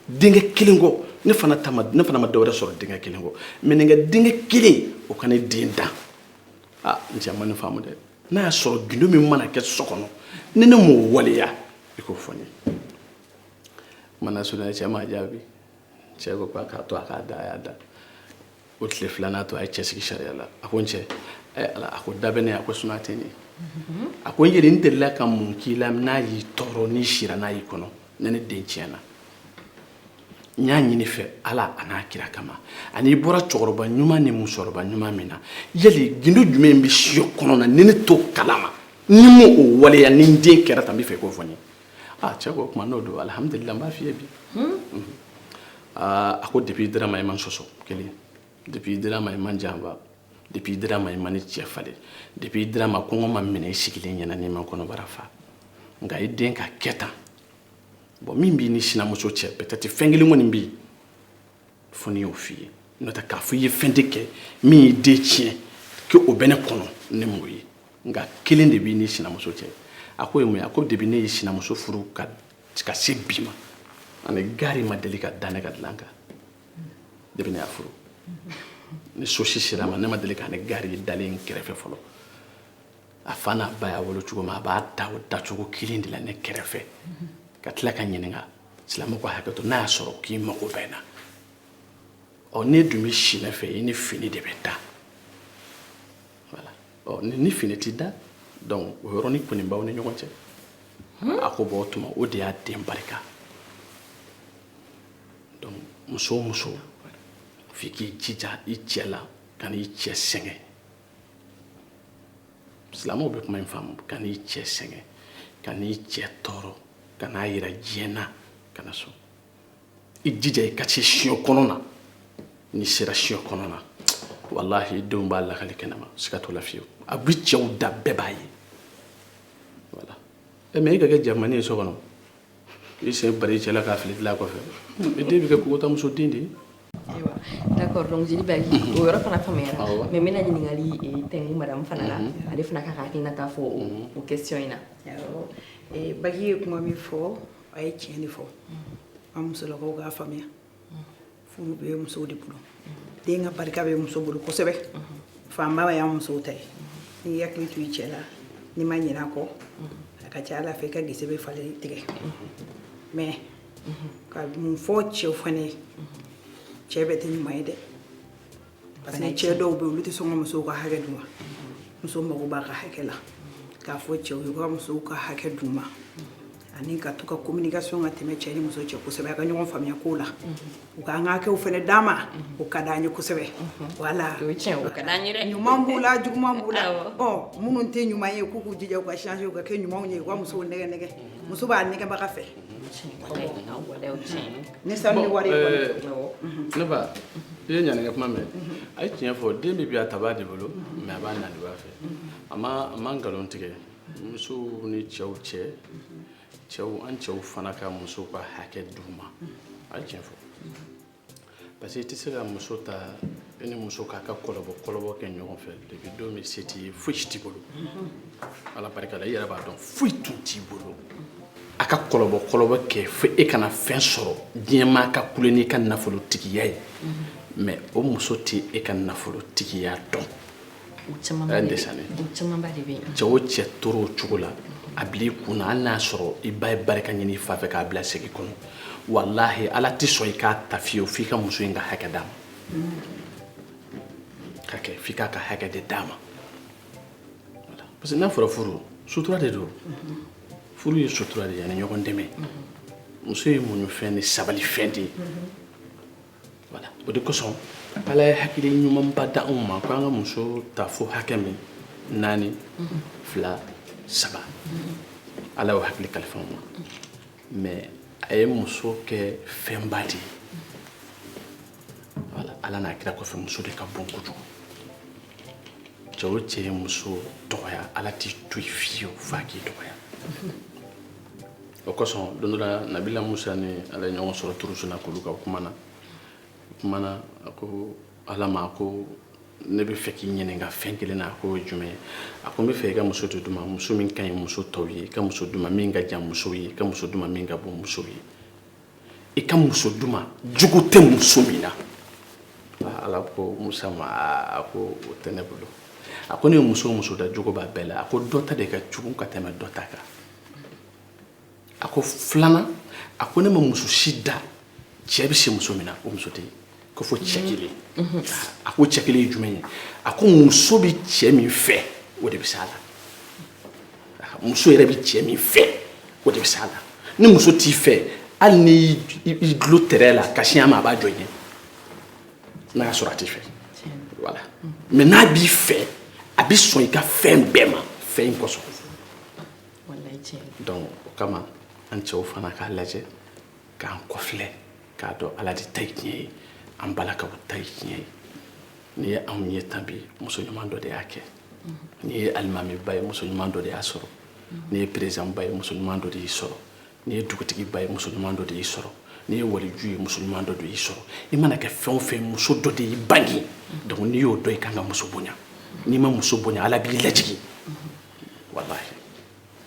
denkɛ kelen kɔ ne fana ma dɔ wɛrɛ sɔrɔ denkɛ kelen kɔ mais nin ka denkɛ kelen o ka ne den dan n cɛ ma nin faamu dɛ n'a y'a sɔrɔ gindo min mana kɛ so kɔnɔ ni ne m'o waleya i k'o fɔ n ye mana surunya cɛ m'a jaabi cɛ ko k'a to a k'a da a y'a da o tile filanan to a ye cɛ sigi sariya la a ko n cɛ ala a ko da bɛ ne a ko suna tɛ ne a ko n yɛrɛ n delila ka mun k'i la n'a y'i tɔɔrɔ n'i sira n'a y'i kɔnɔ ne ne den tiɲɛna n y'a ɲini fɛ ala a n'a kira kama ani i bɔra cɛkɔrɔba ɲuman ni musokɔrɔba ɲuman min na yali gindo jumɛn bɛ siyɔ kɔnɔ na ni ne t'o kalama ni m'o o waleya ni n den kɛra tan n bɛ fɛ i k'o fɔ n ye cɛ ko o tuma n'o don alihamudulila n b'a f'i ye bi a ko depuis i dira ma i ma n sɔsɔ kelen depuis i dira ma i ma n janfa depuis i dira ma i ma ni cɛ falen depuis i dira ma kɔngɔ ma minɛ i sigilen ɲɛna n'i ma kɔnɔbara fa nka i den ka kɛ tan bon min b'i ni sinamuso cɛ peut-être fɛn kelen kɔni bɛ yen fo n'i y'o f'i ye n'o tɛ k'a fɔ i ye fɛn tɛ kɛ min y'i den tiɲɛ ko o bɛ ne kɔnɔ ne m'o ye nka kelen de b'i ni sinamuso cɛ a ko ye mun ye a ko depuis ne ye sinamuso furu ka se bi ma ani gari ma deli ka da ne ka dilan kan depuis ne y'a furu ni so si sera ma ne ma deli ka ne gari dalen kɛrɛfɛ fɔlɔ a fa n'a ba y'a wolo cogo min a b'a da o dacogo kelen de la ne kɛrɛfɛ ka tila ka ɲininka silamɛ ko hakɛ to n'a y'a sɔrɔ k'i mago bɛ n na ne dun bɛ si ne fɛ i ni fini de bɛ da voilà ni fini t'i da donc o yɔrɔnin kɔni b'aw ni ɲɔgɔn cɛ a ko bɔ o tuma o de y'a den barika donc muso o muso f'i k'i jija i cɛ la ka n'i cɛ sɛgɛn silamɛw bɛ kuma in faamu ka n'i cɛ sɛgɛn ka n'i cɛ tɔɔrɔ ka n'a yira diɲɛ na ka na so i jija i ka se siɲɛ kɔnɔ na n'i sera siɲɛ kɔnɔ na walahi denw b'a lakali kɛnɛma siga t'o la fiyewu a bi cɛw da bɛɛ b'a ye voilà mais i ka kɛ jamani ye so kɔnɔ i sen bari i cɛ la k'a fili dilan kɔfɛ i den bɛ kɛ kogotamuso den de ye. D'accord, donc jeli bagi o yɔrɔ fana faamuyara mais n bɛna ɲininkali tɛngu madame fana la ale fana ka hakilinata fɔ o question in na. Bagi ye kuma min fɔ a ye tiɲɛ de fɔ an musolakaw k'a faamuya furu bɛ musow de bolo den ka barika bɛ muso bolo kosɛbɛ fanba y'an musow ta ye n'i hakili to i cɛ la n'i ma ɲinɛ a kɔ a ka ca ala fɛ i ka gese bɛ falen tigɛ mais ka mun fɔ cɛw fana ye cɛ bɛ tɛ ɲuman ye dɛ parce que cɛ dɔw bɛ olu tɛ sɔn ka musow ka hakɛ d'u ma muso mago b'a ka hakɛ la k'a fɔ cɛw ye ka musow ka hakɛ d'u ma ani ka to ka communication ka tɛmɛ cɛ ni muso cɛ kosɛbɛ a ka ɲɔgɔn faamuya ko la u ka an ka hakɛw fana d'a ma o ka d'an ye kosɛbɛ voilà o tiɲɛ o ka d'an ye dɛ ɲuman b'u la juguman b'u la minnu tɛ ɲuman ye k'u k'u jija u ka changer u ka kɛ ɲumanw ye u ka musow nɛgɛ nɛgɛ muso b'a nɛgɛbaga fɛ ni sanu ni wari ne ba i ye ɲaninkɛ kuma mɛn a ye tiɲɛ fɔ den bɛ bi a ta b'a de bolo mais a b'a nali b'a fɛ a ma nkalon tigɛ musow ni cɛw cɛ an cɛw fana ka musow ka hakɛ d'u ma a ye tiɲɛ fɔ parce que i tɛ se ka muso ta i ni muso k'a ka kɔlɔbɔ kɛ ɲɔgɔn fɛ depuis don min se t'i ye foyi t'i bolo ala barika la i yɛrɛ b'a dɔn foyi tun t'i bolo a ka kɔlɔbɔ kɛ fo e kana fɛn sɔrɔ diɲɛ maa ka kule n'i ka nafolotigiya ye mais o muso tɛ e ka nafolotigiya dɔn a ye n desane cɛ o cɛ tora o cogo la a bila i kun na hali n'a sɔrɔ i ba ye barika ɲini i fa fɛ k'a bila segin kɔnɔ walahi ala tɛ sɔn i k'a ta fiyewu f'i ka muso in ka hakɛ d'a ma hakɛ f'i k'a ka hakɛ de d'a ma parce que n'a fɔra furu sutura de don furu ye sutura de ye ani ɲɔgɔn dɛmɛ muso ye muɲufɛn ni sabalifɛn de ye voilà o de kosɔn ala ye hakili ɲumanba da anw ma ko an ka muso ta fo hakɛ min 4 2 3 ala y'o hakili kalifa anw ma mais a ye muso kɛ fɛnba de ye voilà ala n'a kira kɔfɛ muso de ka bon kojugu cɛ o cɛ ye muso dɔgɔya ala t'i to yen fiyewu f'a k'i dɔgɔya o kosɔn don dɔ la nabila musa ni ala ye ɲɔgɔn sɔrɔ turusuna k'olu ka kumana a ko ala ma a ko ne bɛ fɛ k'i ɲininka fɛn kelen na a ko o ye jumɛn ye a ko n bɛ fɛ i ka muso de d'u ma muso min ka ɲi muso tɔw ye i ka muso d'u ma min ka jan musow ye i ka muso d'u ma min ka bon musow ye i ka muso d'u ma jugu tɛ muso min na ala ko musa ma a ko o tɛ ne bolo a ko ne ye muso o muso da jugu b'a bɛɛ la a ko dɔ ta de ka jugu ka tɛmɛ dɔ ta kan a ko filanan a ko ne ma muso si da cɛ bɛ se muso min na o muso tɛ yen ko fo cɛ kelen a ko cɛ kelen ye jumɛn ye a ko muso bɛ cɛ min fɛ o de bɛ s'a la muso yɛrɛ bɛ cɛ min fɛ o de bɛ s'a la ni muso t'i fɛ hali ni i dulo tɛrɛ la ka siɲɛ ma a b'a jɔ i ɲɛ n'a y'a sɔrɔ a t'i fɛ voilà mais n'a b'i fɛ a bɛ sɔn i ka fɛn bɛɛ ma fɛn in kosɔn donc o kama an cɛw fana k'a lajɛ k'an kɔfilɛ k'a dɔn ala de ta ye tiɲɛ ye an balakaw ta ye tiɲɛ ye n'i ye anw ye tan bi muso ɲuman dɔ de y'a kɛ n'i ye alimamiba ye muso ɲuman dɔ de y'a sɔrɔ n'i ye présidentba ye muso ɲuman dɔ de y'i sɔrɔ n'i ye dugutigiba ye muso ɲuman dɔ de y'i sɔrɔ n'i ye waliju ye muso ɲuman dɔ de y'i sɔrɔ i mana kɛ fɛn o fɛn muso dɔ de y'i bange donc n'i y'o dɔn i kan ka muso bonya n'i ma muso bonya ala b'i lajigi wallahi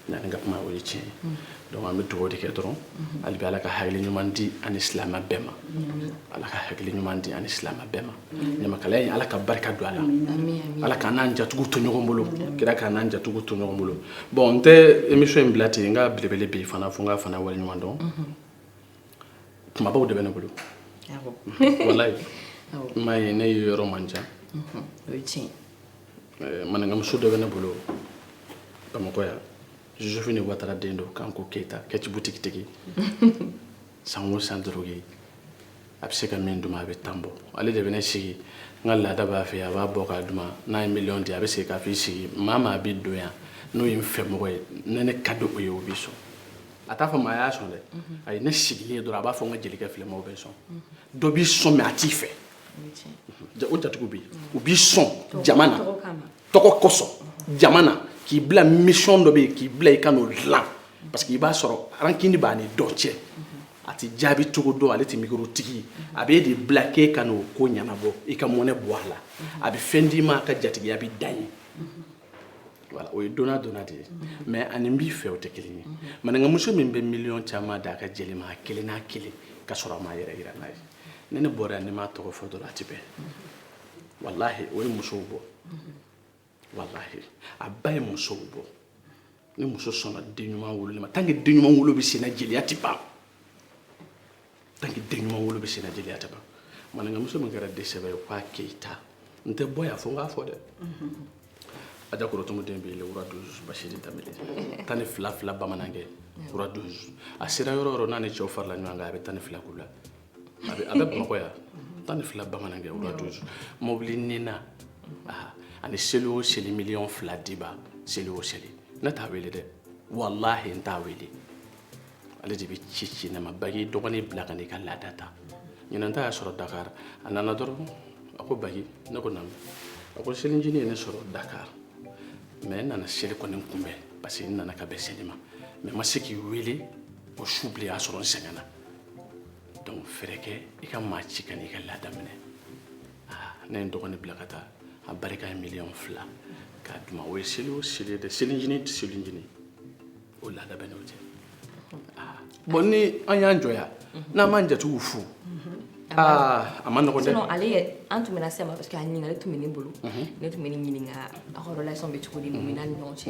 n'an ka kuma o ye tiɲɛ ye donc an bɛ dugawu de kɛ dɔrɔn hali bi ala ka hakili ɲuman di ani silamɛ bɛɛ ma ala ka hakili ɲuman di ani silamɛ bɛɛ ma ɲamakalaya in ala ka barika don a la ala k'an n'an jatigiw to ɲɔgɔn bolo kira k'an n'an jatigiw to ɲɔgɔn bolo bon n tɛ émission in bila ten n ka belebele bɛ yen fana fo n ka fana wale ɲuman dɔn kumabaw de bɛ ne bolo wallahi m'a ye ne ye yɔrɔ man ca o ye tiɲɛ manangamuso dɔ bɛ ne bolo Bamakɔ yan Josephine Ouattara den don Kanko Keita kɛci boutique tigi san o san drogue a bɛ se ka min duma a bɛ tan bɔ ale de bɛ ne sigi n ka laada b'a fɛ a b'a bɔ k'a duma n'a ye million di a bɛ segin k'a f'i sigi maa maa bɛ don yan n'o ye n fɛ mɔgɔ ye ne ne ka di o ye o bɛ sɔn a t'a fɔ maa y'a sɔn dɛ a ye ne sigilen ye dɔrɔn a b'a fɔ n ka jelikɛ filɛ maaw bɛ sɔn dɔ b'i sɔn mɛ a t'i fɛ o jatigiw bɛ yen u b'i sɔn jama na tɔgɔ kosɔn jama na k'i bila mission dɔ bɛ yen k'i bila i ka n'o dilan parce que i b'a sɔrɔ rancune b'a ni dɔ cɛ a ti jaabi cogo dɔn ale ti micro tigi a b'e de bila k'e ka n'o ko ɲɛnabɔ i ka mɔnɛ bɔ a la a bɛ fɛn d'i ma a ka jatigiya bɛ dan ye voilà o ye donna de ye mais ani n b'i fɛ o tɛ kelen ye manikamuso min bɛ million caman d'a ka jeli ma a kelen n'a kelen ka sɔrɔ a ma yɛrɛ yira n'a ye ni ne bɔra yan ni m'a tɔgɔ fɔ dɔrɔn a ti bɛn walahi o ye musow bɔ walahi a ba ye musow bɔ ni muso sɔnna den ɲuman wololi ma tant que den ɲuman wolo bɛ sen na jeliya ti ban tant que den ɲuman wolo bɛ sen na jeliya ti ban manikamuso min kɛra desɛbɛ ye k'a Keita n tɛ bɔ yan fo n k'a fɔ dɛ Aja Korotumu den bɛ wura 12 Bashiri Danbele 12 bamanankɛ wura 12 a sera yɔrɔ o yɔrɔ n'a ni cɛw farala ɲɔgɔn kan a bɛ 12 k'u la a bɛ Bamakɔ yan 12 bamanankɛ wura 12 mobili nina ani seli o seli million 2 diba seli o seli ne t'a wele dɛ wallahi n t'a wele ale de bɛ ci ne ma Bagi dɔgɔnin bila ka n'i ka laada ta ɲinan ta y'a sɔrɔ Dakar a nana dɔrɔn a ko Bagi ne ko naamu a ko selicinin ye ne sɔrɔ Dakar mais n nana seli kɔni kunbɛn parce que n nana ka bɛn seli ma mais ma se k'i wele o su bile y'a sɔrɔ n sɛgɛnna donc fɛrɛ kɛ i ka maa ci ka n'i ka laada minɛ ne ye n dɔgɔnin bila ka taa a barika ye million 2 k'a duma o ye seli o seli dɛ selicinin tɛ selicinin o laada bɛ n'o cɛ bon ni an y'an jɔya n'an m'an jatigiw fu a ma nɔgɔn dɛ sinon ale ye an tun bɛna se ma parce que a ɲininkali tun bɛ ne bolo ne tun bɛ ne ɲininka aw ka relation bɛ cogo di ninnu n'a ni ɲɔgɔn cɛ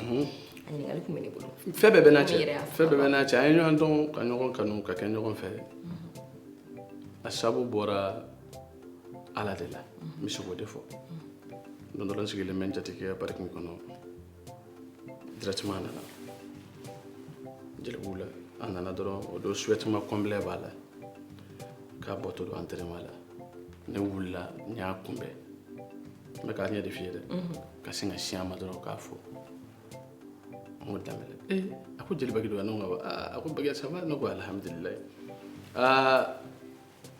a ɲininkali tun bɛ ne bolo fɛn bɛɛ bɛ n'a cɛ fɛn bɛɛ bɛ n'a cɛ an ye ɲɔgɔn dɔn ka ɲɔgɔn kanu ka kɛ ɲɔgɔn fɛ a sababu bɔra Ala de la n bɛ se k'o de fɔ don dɔ la n sigilen bɛ n jatigikɛ parking kɔnɔ directement a nana jelibugu la a nana dɔrɔn o don souhaitement complet b'a la k'a bɔtɔ don entraînement la ne wulila n y'a kunbɛn n bɛ k'a ɲɛ de f'i ye dɛ ka sin ka siɲɛ a ma dɔrɔn k'a fɔ n ko Danbɛlɛ a ko jeli Bagi don wa ne ko a ko Bagi ça va ne ko alhamdulilayi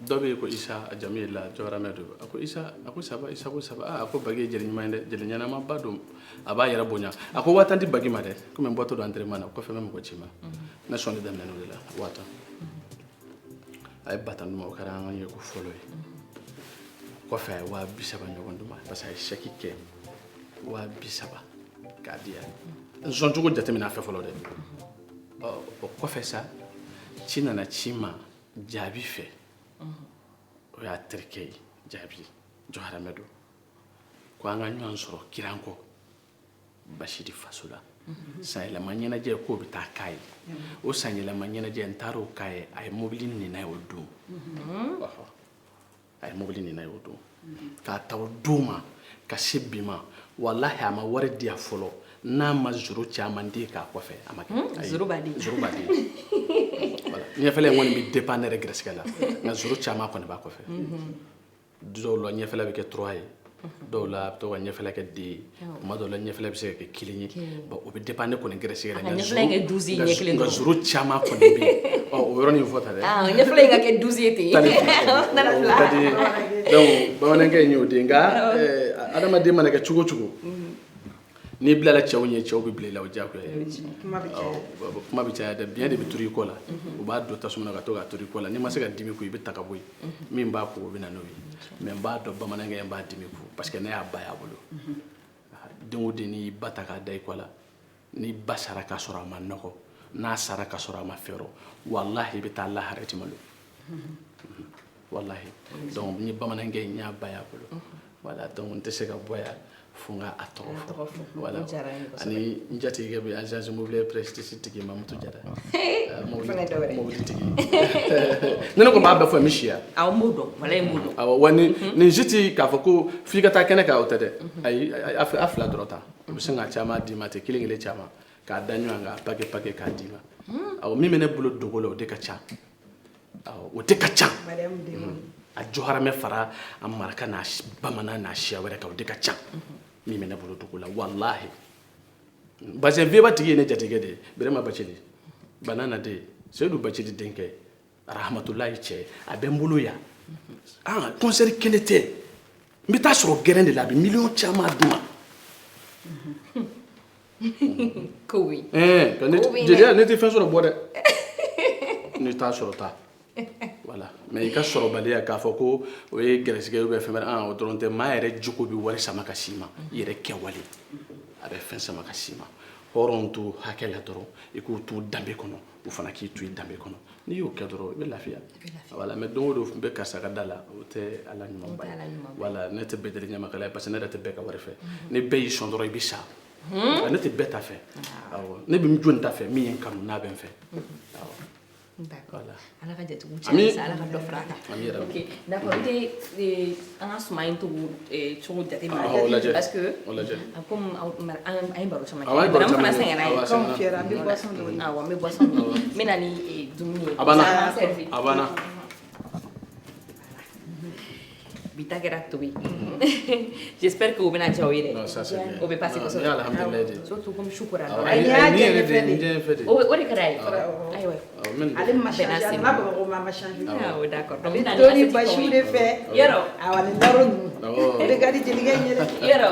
dɔ bɛ yen ko Isa a jamu ye la Jawara do a ko Isa a ko ça va Isa ko ça va a ko Bagi ye jeli ɲuman ye dɛ jeli ɲɛnama ba don a b'a yɛrɛ bonya a ko 1000 di Bagi ma dɛ komi n bɔtɔ don entraînement na kɔfɛ n bɛ mɔgɔ ci ma ne sɔnni daminɛ o de la 1000 a ye batan duma o kɛra an ka ɲɛko fɔlɔ ye kɔfɛ a ye 30 ɲɔgɔn duma parce que a ye chèque kɛ 30 k'a di yan n sɔn cogo jateminɛ a fɛ fɔlɔ dɛ o kɔfɛ sa ci nana ci ma jaabi fɛ o y'a terikɛ ye jaabi Jawara do ko an ka ɲɔgɔn sɔrɔ Kiranko Bashiri faso la san yɛlɛma ɲɛnajɛ k'o bɛ taa k'a ye o san yɛlɛma ɲɛnajɛ n taara o k'a ye a ye mobili nina ye o don a ye mobili nina ye o don k'a ta o don ma ka se bi ma walahi a ma wari di yan fɔlɔ n'a ma zoro caman di k'a kɔfɛ a ma kɛ zoro b'a di voilà ɲɛfɛla in kɔni bɛ dépend ne yɛrɛ gɛrɛsɛgɛ la nka zoro caman kɔni b'a kɔfɛ dɔw la ɲɛfɛla bɛ kɛ 3 ye dɔw la a bɛ to ka ɲɛfɛla kɛ 2 ye tuma dɔw la ɲɛfɛla bɛ se ka kɛ 1 ye bon o bɛ dépend ne kɔni gɛrɛsɛgɛ la nka zoro caman kɔni bɛ yen o yɔrɔnin fɔ ta dɛ ɲɛfɛla in ka kɛ 12 ye ten donc bamanankɛ in y'o de nka adamaden mana kɛ cogo o cogo n'i bilala cɛw ɲɛ cɛw bɛ bila i la o diyagoya ye kuma bɛ caya dɛ biɲɛ de bɛ turu i kɔ la o b'a don tasuma na ka to k'a turu i kɔ la n'i ma se ka dimi ku i bɛ ta ka bɔ yen min b'a ku o bɛ na n'o ye mais n b'a dɔn bamanankɛ in b'a dimi ku parce que ne y'a ba y'a bolo den o den n'i ba ta k'a da i kɔ la n'i ba sara k'a sɔrɔ a ma nɔgɔ n'a sara k'a sɔrɔ a ma fɛrɛ walahi i bɛ taa lahara i tɛ malo walahi donc ni bamanankɛ in y'a ba y'a bolo voilà donc n tɛ se ka bɔ yan funga a tɔgɔ fɔ tɔgɔ fɔ. voilà O diyara n ye kosɛbɛ. ani n jatigikɛ bɛ agence immobilière prestige tigi Mamutu Jara fana dɔ wɛrɛ. mobili tigi ni ne ko b'a bɛɛ fɔ n bɛ si yan Awɔ n b'o dɔn walayi n b'o dɔn. awɔ wa nin si tɛ k'a fɔ ko f'i ka taa kɛnɛ kan o tɛ dɛ ayi a fila dɔrɔn ta u bɛ sin ka caman d'i ma ten kelen caman k'a da ɲɔgɔn kan paquet k'a d'i ma awɔ min bɛ ne bolo dogo la o de ka ca awɔ o de ka ca Madame Demoni. a jɔharamɛ fara a maraka n'a bamanan n'a siya wɛrɛ kan o de ka ca min bɛ ne bolo dogo la walahi parce que veba tigi ye ne jatigɛ de ye Birama Bacili Banana de Seydou Bacili denkɛ Rahamatulahi cɛ a bɛ n bolo yan concert kelen tɛ n bɛ taa sɔrɔ gɛrɛn de la a bɛ miliyɔn caman d'u ma Ko oui. ka jeliya ne tɛ fɛn sɔrɔ bɔ dɛ ne t'a sɔrɔ ta voilà mais i ka sɔrɔbaliya k'a fɔ ko o ye gɛrɛsigɛ ou bien fɛn wɛrɛ o dɔrɔn tɛ maa yɛrɛ jogo bɛ wari sama ka s'i ma i yɛrɛ kɛwale a bɛ fɛn sama ka s'i ma hɔrɔn to hakɛ la dɔrɔn i k'u to danbe kɔnɔ o fana k'i to i danbe kɔnɔ n'i y'o kɛ dɔrɔn i bɛ lafiya voilà mais don o don n bɛ karisa ka da la o tɛ ala ɲumanba ye voilà ne tɛ bɛɛ deli ɲamakala ye parce que ne yɛrɛ tɛ bɛɛ ka wari fɛ ni bɛɛ y'i sɔn dɔrɔn i bɛ sa ne tɛ bɛɛ ta fɛ awɔ ne bɛ n jɔn ta fɛ min ye n kanu n'a bɛ n fɛ awɔ. D'accord. Voilà. Ala ka jatigiw Ami. cɛ sa ala ka dɔ fara a kan. Ami yɛrɛ. Ok d'accord n tɛ an ka suma in cogo jate minɛ. o lajɛ parce que o lajɛ comme an ye baro caman Awɔ, an ye kɛ baro Baramu caman fana kɛ. sɛgɛnna Awɔ, ye. a Comme sɛgɛnna. fier, an bɛ boisson dɔ min. Awɔ n bɛ boisson min n bɛ na ni dumuni ye. a banna An servi. a banna Bi ta kɛra tobi. J'espère que o bɛna diya o ye dɛ. non ça c'est bien O bɛ passer Non, kosɛbɛ. ni alhamdulilayi de Surtout comme shukura. awɔ Ay, ni ni y'a yɛrɛ jɛ de fɛ de. ni jɛ fɛ de O de ka d'a ye. Awɔ. Ayiwa. awɔ min Ale ma Bɛna changer, se ale ma. ma Bamakɔ ma ma changer. Awɔ d'accord. Donc Ni bɛ na ni tori assiette basiw tɔw de ye. fɛ. Yɔrɔ. Awɔ, ni laro ninnu. Awɔ. O de ka di jelikɛ in ye dɛ. Yɔrɔ.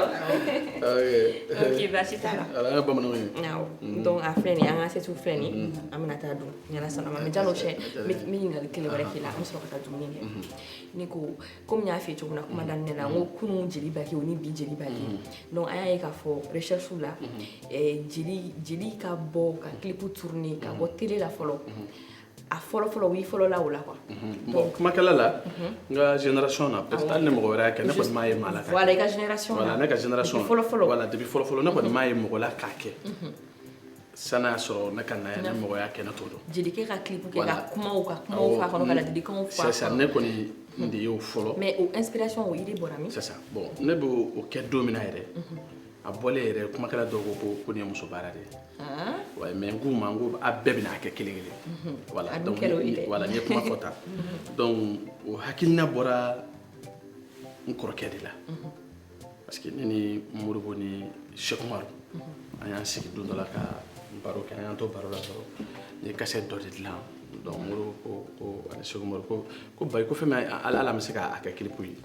ok Ok baasi t'a la. ala an ka bamananw ye Awɔ. Donc a filɛ nin ye an ka assiette filɛ nin ye an bɛna taa dun ni Ala sɔnna ma mais janni o cɛ n bɛ ɲininkali kelen wɛrɛ k'i la an bɛ sɔrɔ ka taa dumuni kɛ. Ne ko komi n y'a f'i ye cogo min na kuma daminɛ la n ko kunun jeli baki o ni bi jeli baki donc an y'a ye k'a fɔ recherche la jeli ka bɔ ka clip tourner ka bɔ télé la fɔlɔ a fɔlɔ-fɔlɔ o y'i fɔlɔ la o la quoi. bon kumakɛla la n ka génération na peut-être hali ni mɔgɔ wɛrɛ y'a kɛ ne kɔni m'a ye maa la k'a kɛ Voilà i ka génération voilà ne ka génération depuis fɔlɔ-fɔlɔ voilà depuis fɔlɔ-fɔlɔ ne kɔni m'a ye mɔgɔ la k'a kɛ sani a sɔrɔ ne ka na yan ni mɔgɔ y'a kɛ ne t'o dɔn jelikɛ ka clip kɛ Voilà. ka kumaw f'a kɔnɔ ka ladilikanw f'a c'est ça kɔnɔ ne kɔni de y'o fɔlɔ mais o inspiration o idée bɔra min c'est ça bon ne bɛ o kɛ don min na yɛrɛ a bɔlen yɛrɛ kumakɛla dɔw ko nin ye muso baara de ye ouais mais n k'u ma n ko a bɛɛ bɛna a kɛ kelen kelen voilà A dun donc kɛra o ye dɛ. voilà n ye kuma fɔ tan donc o hakilina bɔra n kɔrɔkɛ de la parce que ne ni Moribo ni Cheikh Umaru an y'an sigi don dɔ la ka baro kɛ an y'an to baro la dɔrɔn n ye cassette dɔ de dilan donc Moribo ko ani Cheikh Umaru ko Bayi ko fɛn min ala an bɛ se k'a kɛ clip ye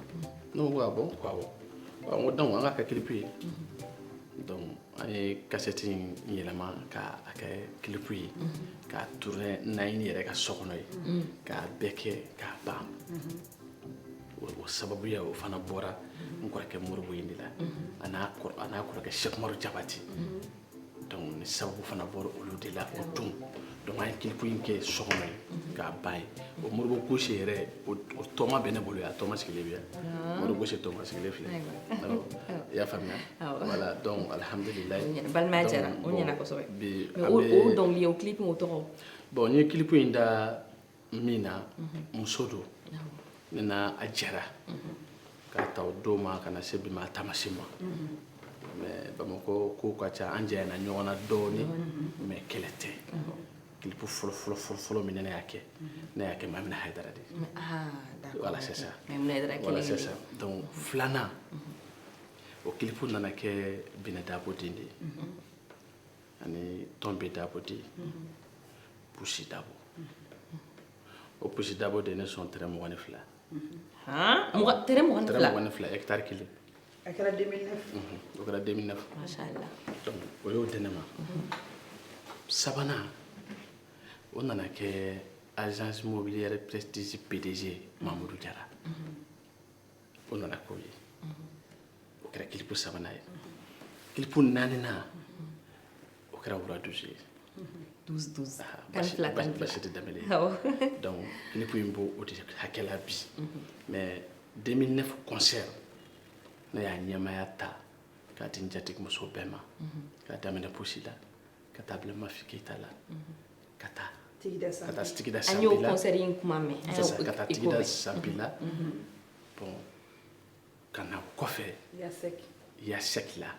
ne ko ah bon ko awɔ n ko donc an k'a kɛ clip ye donc an ye cassette in yɛlɛma k'a kɛ clip ye k'a tourner Naɲini yɛrɛ ka so kɔnɔ ye k'a bɛɛ kɛ k'a ban o sababuya o fana bɔra n kɔrɔkɛ Moribo in de la a n'a kɔrɔkɛ Cheikh Umaru Jabate donc ni sababu fana bɔra olu de la o don donc an ye clip in kɛ so kɔnɔ ye k'a ban ye o Moribo Gosi yɛrɛ o tɔma bɛ ne bolo yan a tɔma sigilen bɛ yan Moribo Gosi tɔma sigilen filɛ i y'a faamuya voilà donc alhamdulilayi balimaya diyara o ɲɛna kosɛbɛ bi mais o dɔnkili o clip o tɔgɔ bon n ye clip in da min na muso don ne n'a a jɛra k'a ta o don ma ka na se bi ma a taamasi ma mais Bamakɔ kow ka ca an janyana ɲɔgɔn na dɔɔni mais kɛlɛ tɛ clip fɔlɔ min ne y'a kɛ ne y'a kɛ Mamina Hayidara de voilà c'est ça voilà c'est ça donc filanan o clip nana kɛ Binɛ Dabo den de ye ani Tɔnbe Dabo den Pusi Dabo o Pusi Dabo de ne sɔn tɛrɛ 22 tɛrɛ 22 22 hectare 1 A kɛra 2009. o kɛra 2009 machallah donc o y'o di ne ma sabanan o nana kɛ agence immobilière prestige PDG Mamudu Jara o nana k'o ye o kɛra clip sabanan ye clip naaninan o kɛra Wura 12 ye 12 basi tɛ danbele donc clip in b'o de hakɛla bi mais 2009 concert ne y'a ɲɛmaya ta k'a di n jatigimuso bɛɛ ma k'a daminɛ Posi la ka taa bila Mafi Keyita la ka taa tigida an y'o Sampi la concert in kuma mɛn c'est ça ka taa tigida Sampi la bon ka na kɔfɛ Yasɛki la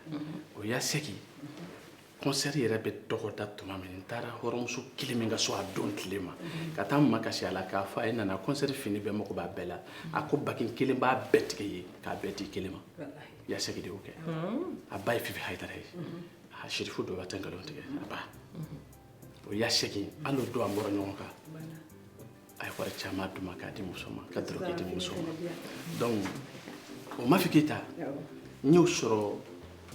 o Yasɛki concert yɛrɛ bɛ dɔgɔda tuma min n taara hɔrɔnmuso kelen min ka so a don tile ma ka taa n makasi a la k'a fɔ a ye nana concert fini bɛɛ mago b'a bɛɛ la a ko bakin kelen b'a bɛɛ tigɛ ye k'a bɛɛ di kelen ma Yasɛki de y'o kɛ a ba ye Fifi Hayidara ye a Sherifu dɔ b'a tɛ nkalon tigɛ a ba o Yasɛki hali o don an bɔra ɲɔgɔn kan a ye wari caman d'u ma k'a di muso ma ka dɔrɔkɛ di muso ma donc o Mafi Keyita n y'o sɔrɔ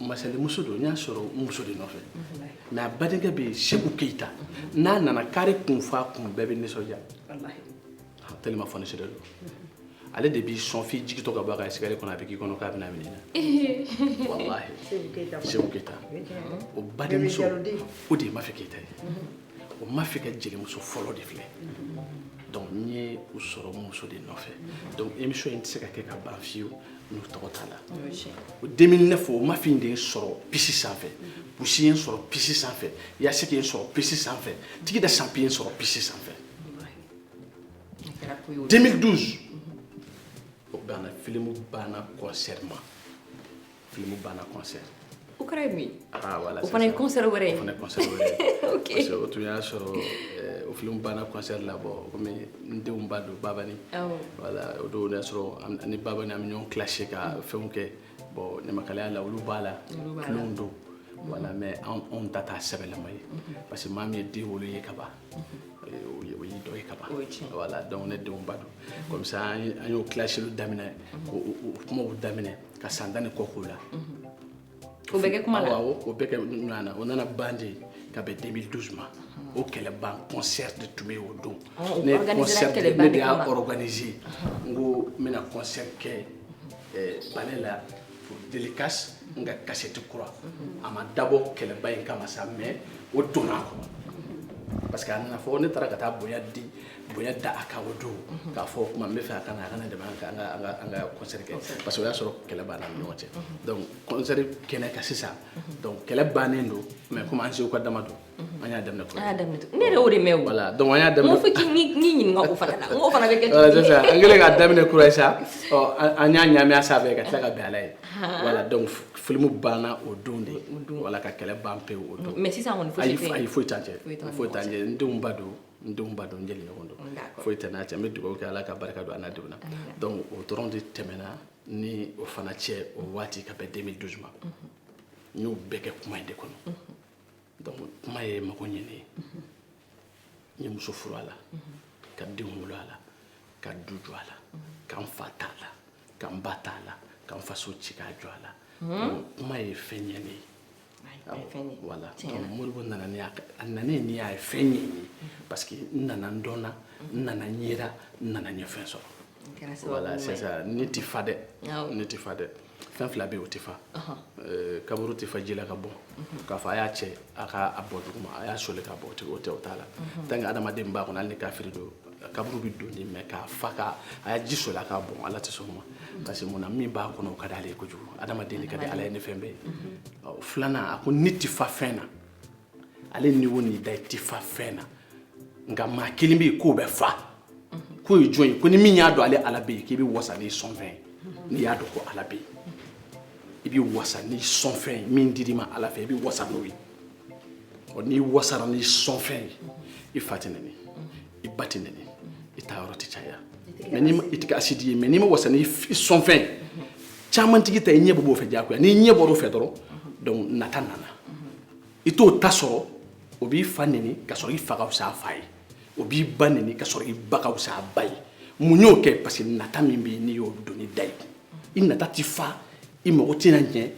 masalimuso don n y'a sɔrɔ n muso de nɔfɛ mais a badenkɛ bɛ yen Seku Keyita n'a nana kari kun fa kun bɛɛ bɛ nisɔndiya tellement fonisɛere don ale de b'i sɔn f'i jigitɔ ka bɔ a ka escalier kɔnɔ a bɛ k'i kɔnɔ k'a bɛna minɛ na wallahi Seku Keyita o badenmuso o de ye Mafi Keyita ye o Mafi ka jelimuso fɔlɔ de filɛ donc n ye u sɔrɔ muso de nɔfɛ donc émission in tɛ se ka kɛ ka ban fiyewu n'u tɔgɔ t'a la o 2009 o Mafi de ye sɔrɔ pisi sanfɛ Pusi ye sɔrɔ pisi sanfɛ Yasɛki ye sɔrɔ pisi sanfɛ tigida Sampi ye sɔrɔ pisi sanfɛ 2012 o banna film banna concert ma film banna concert o kɛra ye mun ye voilà o fana ye concert wɛrɛ ye o fana ye concert wɛrɛ ye parce que o tun y'a sɔrɔ o film banna concert la bon komi n denw b'a don Babani voilà o don y'a sɔrɔ ani Babani an bɛ ɲɔgɔn clasher ka fɛnw kɛ bon ɲamakalaya la olu b'a la tulonw don voilà mais anw ta t'a sɛbɛlama ye parce que maa min ye den wolo ye ka ban o y'i dɔ ye ka ban voilà donc ne denw b'a don comme ça an y'o clasher daminɛ o kumaw daminɛ ka san 10 kɔ k'o la o bɛ kɛ kuma la o bɛ kɛ ɲɔgɔn na o nana ban de ka bɛn 2012 ma o kɛlɛban concert de tun bɛ yen o don ne concert ne de y'a organiser n ko n bɛna concert kɛ palais la pour dédicace n ka cassette kura a ma dabɔ kɛlɛba in kama sa mais o donna a kɔnɔ parce que a nana fɔ ne taara ka taa bonya da a kan o don k'a fɔ kuma n bɛ fɛ a kana dɛmɛ an ka concert kɛ parce que o y'a sɔrɔ kɛlɛ banna ni ɲɔgɔn cɛ donc concert kɛnɛ kan sisan donc kɛlɛ bannen don mais comme an sew ka dama don an y'a daminɛ ne yɛrɛ y'o de mɛn o voilà donc an y'a daminɛ n ko fo k'i ɲininka o fana la n ko fana bɛ kɛ voilà c'est ça an kɛlen k'a daminɛ kura ye sa an y'a ɲaami a sanfɛ ka tila ka bɛn a la ye voilà donc film banna o don de voilà ka kɛlɛ ban pewu o don mais sisan kɔni foyi t'an cɛ n denw ba don n jeli ɲɔgɔn don foyi tɛ n'a cɛ n bɛ dugawu kɛ ala ka barika don an n'a denw na donc o dɔrɔn de tɛmɛna ni o fana cɛ o waati ka bɛn 2012 ma n y'o bɛɛ kɛ kuma in de kɔnɔ donc kuma ye mago ɲini ye n ye muso furu a la ka denw wolo a la ka du jɔ a la ka n fa t'a la ka n ba t'a la ka n faso ci k'a jɔ a la kuma ye fɛn ɲɛnen ye voilà donc Modibo nana a nanen ni y'a ye fɛn ɲɛ ye parce que n nana n dɔnna n nana n yera n nana ɲɛfɛn sɔrɔ voilà c'est ça ne tɛ fa dɛ fɛn fila bɛ yen o tɛ fa kaburu tɛ fa ji la ka bɔ k'a fɔ a y'a cɛ a ka bɔ duguma a y'a soli ka bɔ o t'a la tant que adamaden b'a kɔnɔ hali ni kafiri don kaburu bɛ don de mais k'a fa a y'a ji soli a k'a bɔn ala tɛ sɔn o ma parce que mun na min b'a kɔnɔ o ka di ale ye kojugu adamaden de ka di ala ye ni fɛn bɛɛ ye filanan a ko ne tɛ fa fɛn na ale ni o n'i da i tɛ fa fɛn na nka maa kelen bɛ yen k'o bɛ fa k'o ye jɔn ye ko ni min y'a dɔn ale ala bɛ yen k'i bɛ wasa n'i sɔn fɛn ye n'i y'a dɔn ko ala bɛ yen i bɛ wasa n'i sɔn fɛn ye min dir'i ma ala fɛ i bɛ wasa n'o ye n'i wasara n'i sɔn fɛn ye i fa tɛ nɛni i ba tɛ nɛni i taa yɔrɔ tɛ caya mais i tɛ kɛ asidi ye mais n'i ma wasa n'i sɔn fɛn ye caman tigi ta i ɲɛ b'o fɛ diyagoya n'i ɲɛ bɔr'o fɛ dɔrɔn donc nata nana i t'o ta sɔrɔ o b'i fa nɛni ka sɔrɔ i fa ka fisa a fa ye o b'i ba nɛni ka sɔrɔ i ba ka fisa a ba ye mun y'o kɛ parce que nata min bɛ yen n'i y'o don i da ye i nata tɛ fa i mago tɛna ɲɛ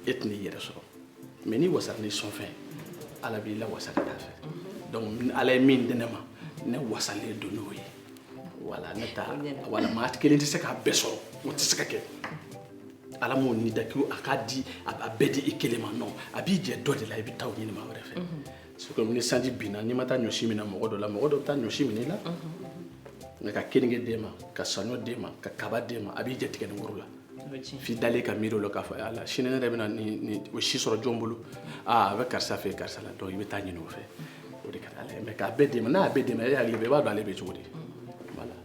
e tɛna i yɛrɛ sɔrɔ mais n'i wasara n'i sɔn fɛn ala b'i la wasa ka taa fɛ donc ala ye min di ne ma ne wasalen don n'o ye voilà ne ta voilà maa kelen tɛ se k'a bɛɛ sɔrɔ o tɛ se ka kɛ ala m'o ni da k'o a k'a di a bɛɛ di i kelen ma non a b'i jɛ dɔ de la i bɛ taa o ɲini maa wɛrɛ fɛ c'est comme ni sanji binna n'i ma taa ɲɔsi minɛ mɔgɔ dɔ la mɔgɔ dɔ bɛ taa ɲɔsi minɛ i la nka ka keninge d'e ma ka saɲɔ d'e ma ka kaba d'e ma a b'i jɛ tigɛ ni woro la fi dale ka miro lo ka fa ala sini ne bena ni o si soro jombulu avec karsa fe karsa la donc ibe tani no fe o de kala mais ka bede na bede mais ya libe ba do ale be jodi voilà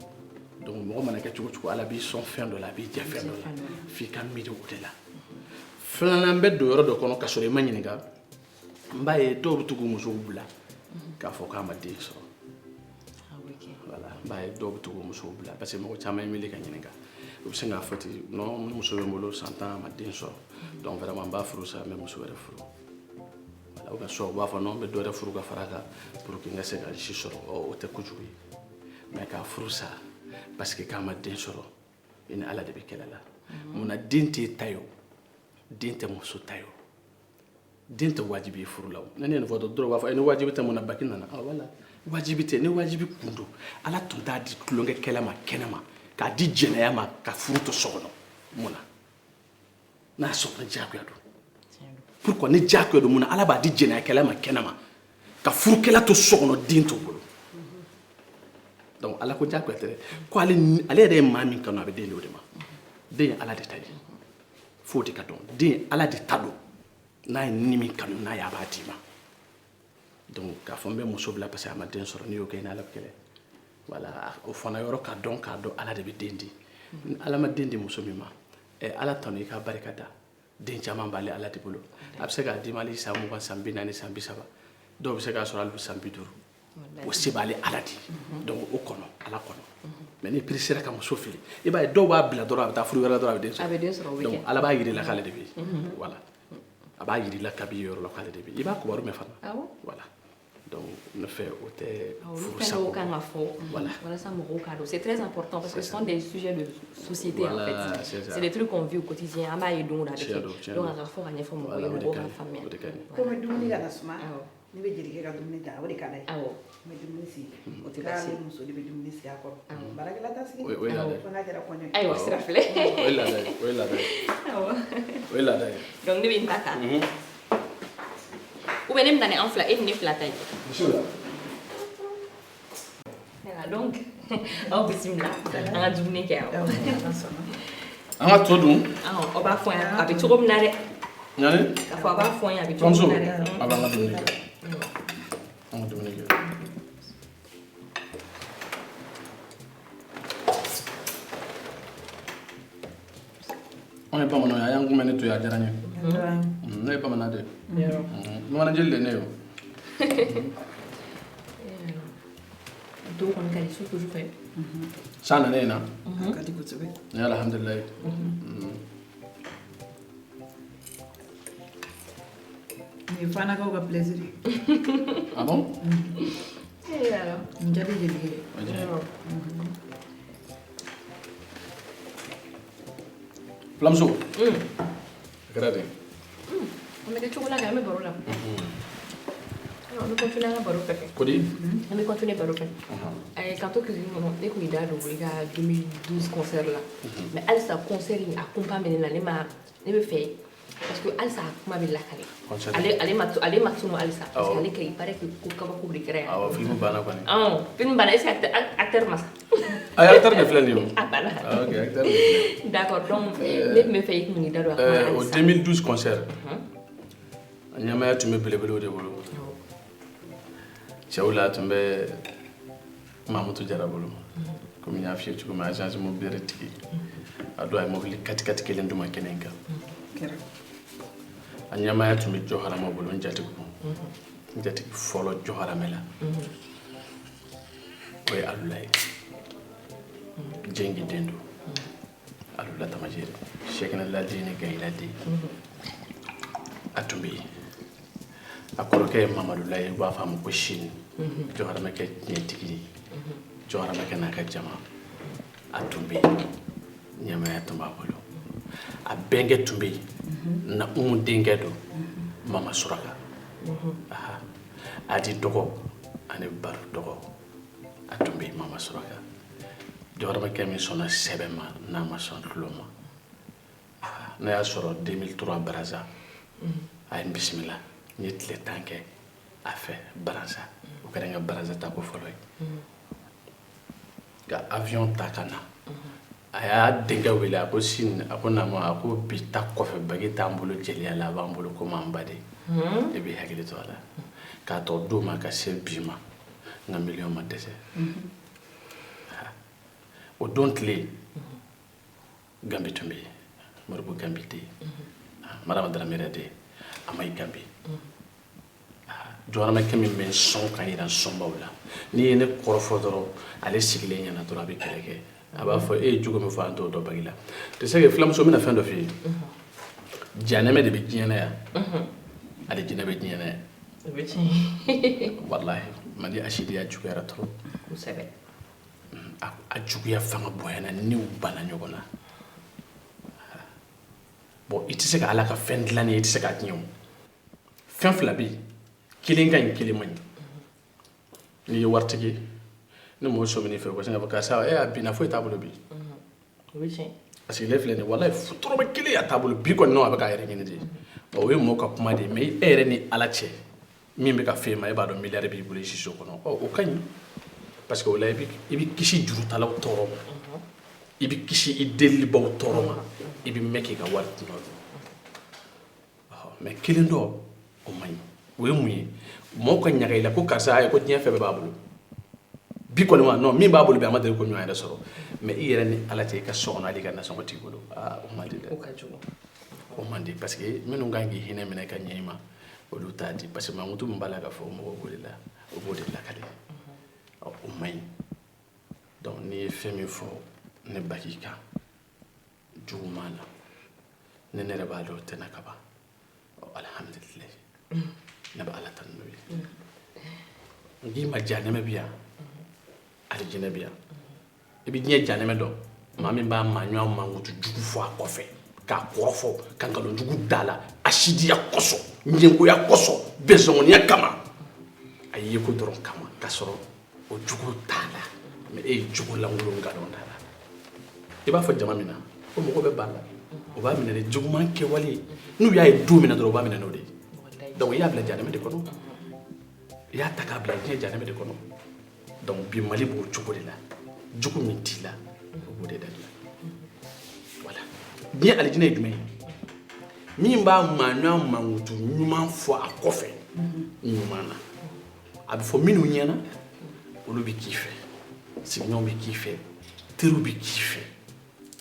donc mo mana ka chuko ala bi son fin de la bi je fin de la fi ka miro o de la flanan be do yoro do kono ka sore manyini ga mbaye do butugo muso bula ka fo ka ma de so voilà mbaye do butugo muso bula parce que mo chama emile ka nyinga o singa fati non muso be molo 100 ans ma de so donc vraiment ba furu sa même muso re furu voilà o ka so ba fa non be do re furu ka faraka pour que ngase ga shi so o te kujuyi mais ka furu sa parce que ka ma de so ina ala de be kelala muna dinti tayo dinte muso tayo dinte wajibi furu law nane ne fodo dro wa fa ene wajibi te mona bakina na wala wajibi te ne wajibi kundo ala tunta di klonge kelama kenama ka di jenaya ma ka furu to sono mona na so na jago yado pourquoi ne jago yado mona ala ba di jenaya kelama kenama ka furu kela to sono dinto bolo donc ala ko jago tere ko ale de mami kanu abe dele odema de ala de tayi foti ka don de ala de tado na nimi kanu na ya batima donc ka fombe muso bla parce que ma den soro ni yo kay na la kele voilà o fona yoro ka don ala de be dendi ala ma dendi muso mima e ala tanu ka barikada den jama bale ala de bolo abse ka di mali sa mu ban sambi nani sambi saba do be se ka soro al sambi duru o se bale ala di donc o kono ala kono mais ni prisera ka muso fili e ba do ba bla doro ta furu wala doro be den soro donc ala ba yiri la kala de bi voilà aba yiri la kabi yoro la kala de bi iba ko waru me fana voilà donc ne fait voilà ça c'est très important parce que ce sont des sujets de société voilà, en fait c'est des trucs qu'on vit au quotidien ama et donc à fort à info mo ko famille comme dumuni ga nasma ni be jiri ga dumuni ta wadi kala me dumuni si o te ka muso di be dumuni si akor baragala ta si oui là fona kera konyo ay wa srafle oui là donc ni be mbaka ou bien même dans les enflats et une flatée. Donc, on peut s'y mettre. On a du nez qui a. On a tout donc. On va faire avec tout comme nare. Nare. On va faire avec tout comme nare. On va du nez. On du nez. On est pas mon ya yangu mene tu ya jaranya. Ne pas manade. No na jelle ne yo. Donc on kali suku ju fe. Sana ne na. kati ko tsebe Ya alhamdulillah. ni fana ka ko plaisir Ah bon? Et alors njabe jeli Flamso. Grave. on met des chocolats quand même baro là. On va continuer à baro fait. Kodi? On va continuer baro fait. Quand on cuisine on dès qu'on ida do ga 2012 concert là. Mais elle ça concert il accompagne na ne me fait parce que Alsa kuma be la kale ale matuno Alsa parce que ale kay pare que ko ka ko de créer Ah film bana ko ni film bana est acteur massa ay acteur de flan yo bana OK acteur d'accord donc me fait que ni daro au 2012 concert nyama tu me belebele de bolo Chaula tumbe Mamutu Jarabolo comme nya fi ci ko ma agence mo bere tiki ado ay mo li kati kelen duma kenenka anyama ya tumi johara mo bolo njati ko njati folo johara mela way alulay jengi dendo alula tamajere shekena la dini gaila di atumbi akoroke mamadou lay wa fam ko shin johara make nyetiki johara make naka jama atumbi nyama ya tuma bolo a benge tumbi na dengedo mama suraka aha adi dogo ane bar dogo atumbi mama suraka jorba kemi sona sebema na ma son loma na ya soro 2003 baraza ay bismillah nyetle tanke afe baraza o kare nga baraza ta ko foloy ga avion takana a y'a denkɛ wele a ko sini a ko naama a ko bi ta kɔfɛ bagi t'an bolo jeliya la a b'an bolo komi an ba de e b'i hakili to a la k'a tɔ don ma ka se bi ma n ka miliyɔn ma dɛsɛ o don tile Gambi tun bɛ yen Moribo Gambi tɛ yen Marama Daramɛrɛ tɛ yen Amayi Gambi jɔyɔrɔmɛ min bɛ sɔn ka yira sɔnbaw la n'i ye ne kɔrɔfɔ dɔrɔn ale sigilen ɲɛna dɔrɔn a bɛ kɛlɛ kɛ a b'a fɔ e ye jogo min fɔ an t'o dɔn bagi la tu sais que filamuso bɛna fɛn dɔ f'i ye janɛmɛ de bɛ diɲɛ na yan ale jinɛ bɛ diɲɛ na yan o bɛ tiɲɛ walahi Mali asidiya juguyara trop kosɛbɛ a juguya fanga bonyana n'u banna ɲɔgɔn na bon i tɛ se ka ala ka fɛn dilanni i tɛ se k'a tiɲɛ o fɛn fila bɛ yen kelen ka ɲi kelen man ɲi n'i ye waritigi ni mɔgɔ sɔmin'i fɛ o ka sin k'a fɔ karisa a binna foyi t'a bolo bi o bɛ tiɲɛ a sigilen filɛ nin ye walahi futurama kelen a t'a bolo bi kɔni non a bɛ k'a yɛrɛ ɲini de bon o ye mɔgɔ ka kuma de ye mais e yɛrɛ ni ala cɛ min bɛ ka f'e ma e b'a dɔn miliyari b'i bolo i siso kɔnɔ o ka ɲi parce que o la i bɛ kisi jurutalaw tɔɔrɔ ma i bɛ kisi i delibaw tɔɔrɔ ma i bɛ mɛn k'i ka wari dun mais kelen dɔ o man ɲi o ye mun ye mɔgɔw ka ɲaga i la ko karisa ayi ko diɲɛ fɛn bɛɛ b'a bolo bi kɔni ma non min b'a bolo bi a ma deli ko ɲɔgɔn yɛrɛ sɔrɔ mais i yɛrɛ ni ala cɛ i ka so kɔnɔ hali i ka nasɔngɔ t'i bolo o man di dɛ o ka jugu o man di parce que minnu kan k'i hinɛ minɛ ka ɲɛ i ma olu t'a di parce que mankutu min b'a la ka fɔ mɔgɔw b'o de la o b'o de lakale o man ɲi donc n'i ye fɛn min fɔ ne baki kan juguman na ne yɛrɛ b'a dɔn o tɛ na ka ban alhamdulilayi ne bɛ ala tanu n'o ye n k'i ma janɛmɛ bi yan alijinɛ bi yan i bɛ diɲɛ janɛmɛ dɔn maa min b'a maɲɔgɔn mankutu jugu fɔ a kɔfɛ k'a kɔrɔfɔ ka nkalon jugu da la asidiya kosɔn ɲɛngoya kosɔn bɛnsɔngɔniya kama a ye ko dɔrɔn kama k'a sɔrɔ o jugu t'a la mais e ye jugu lankolon nkalon da la i b'a fɔ jama min na ko mɔgɔ bɛ b'a la o b'a minɛ ni juguman kɛwale n'u y'a ye don min na dɔrɔn o b'a minɛ n'o de ye donc i y'a bila janɛmɛ de kɔnɔ i y'a ta k'a bila diɲɛ janɛmɛ de kɔnɔ donc bi Mali b'o cogo de la jugu min t'i la o b'o de da la voilà diɲɛ alijinɛ ye jumɛn ye min b'a maɲɔgɔn mankutu ɲuman fɔ a kɔfɛ ɲuman na a bɛ fɔ minnu ɲɛna olu bɛ k'i fɛ sigiɲɔgɔnw bɛ k'i fɛ teriw bɛ k'i fɛ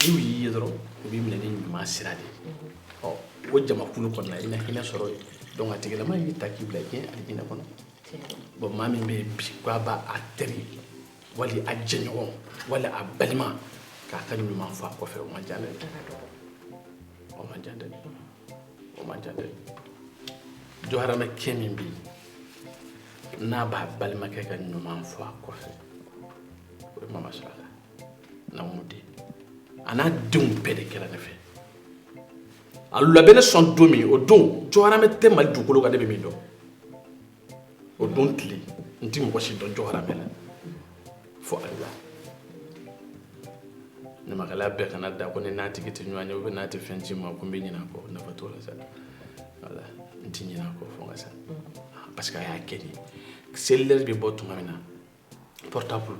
n'u y'i ye dɔrɔn u b'i minɛ ni ɲuman sira de ye o jamakulu kɔnɔna i na hinɛ sɔrɔ yen donc a tigilama y'i ta k'i bila diɲɛ alijinɛ kɔnɔ bon maa min bɛ yen bi k'a b'a teri wali a jɛɲɔgɔn wali a balima k'a ka ɲuman fɔ a kɔfɛ o man jan dɛ o man jan dɛ o man jan dɛ jɔharamɛ kɛ min bɛ yen n'a b'a balimakɛ ka ɲuman fɔ a kɔfɛ o ye mama sɔrɔ a la n'anw den a n'a denw bɛɛ de kɛra ne fɛ a labɛn ne sɔn don min o don jɔharamɛ tɛ Mali dugukolo kan ne bɛ min dɔn o don tile n tɛ mɔgɔ si dɔn jɔharamɛ la fo Allah ɲamakalaya bɛɛ kana da ko ni n'a tigi tɛ ɲɔgɔn ye ou bien n'a tɛ fɛn ci ma ko n bɛ ɲinɛ a kɔ nafa t'o la sa voilà n tɛ ɲinɛ a kɔ fo n ka sa parce que a y'a kɛ ni cellulaire bɛ bɔ tuma min na portable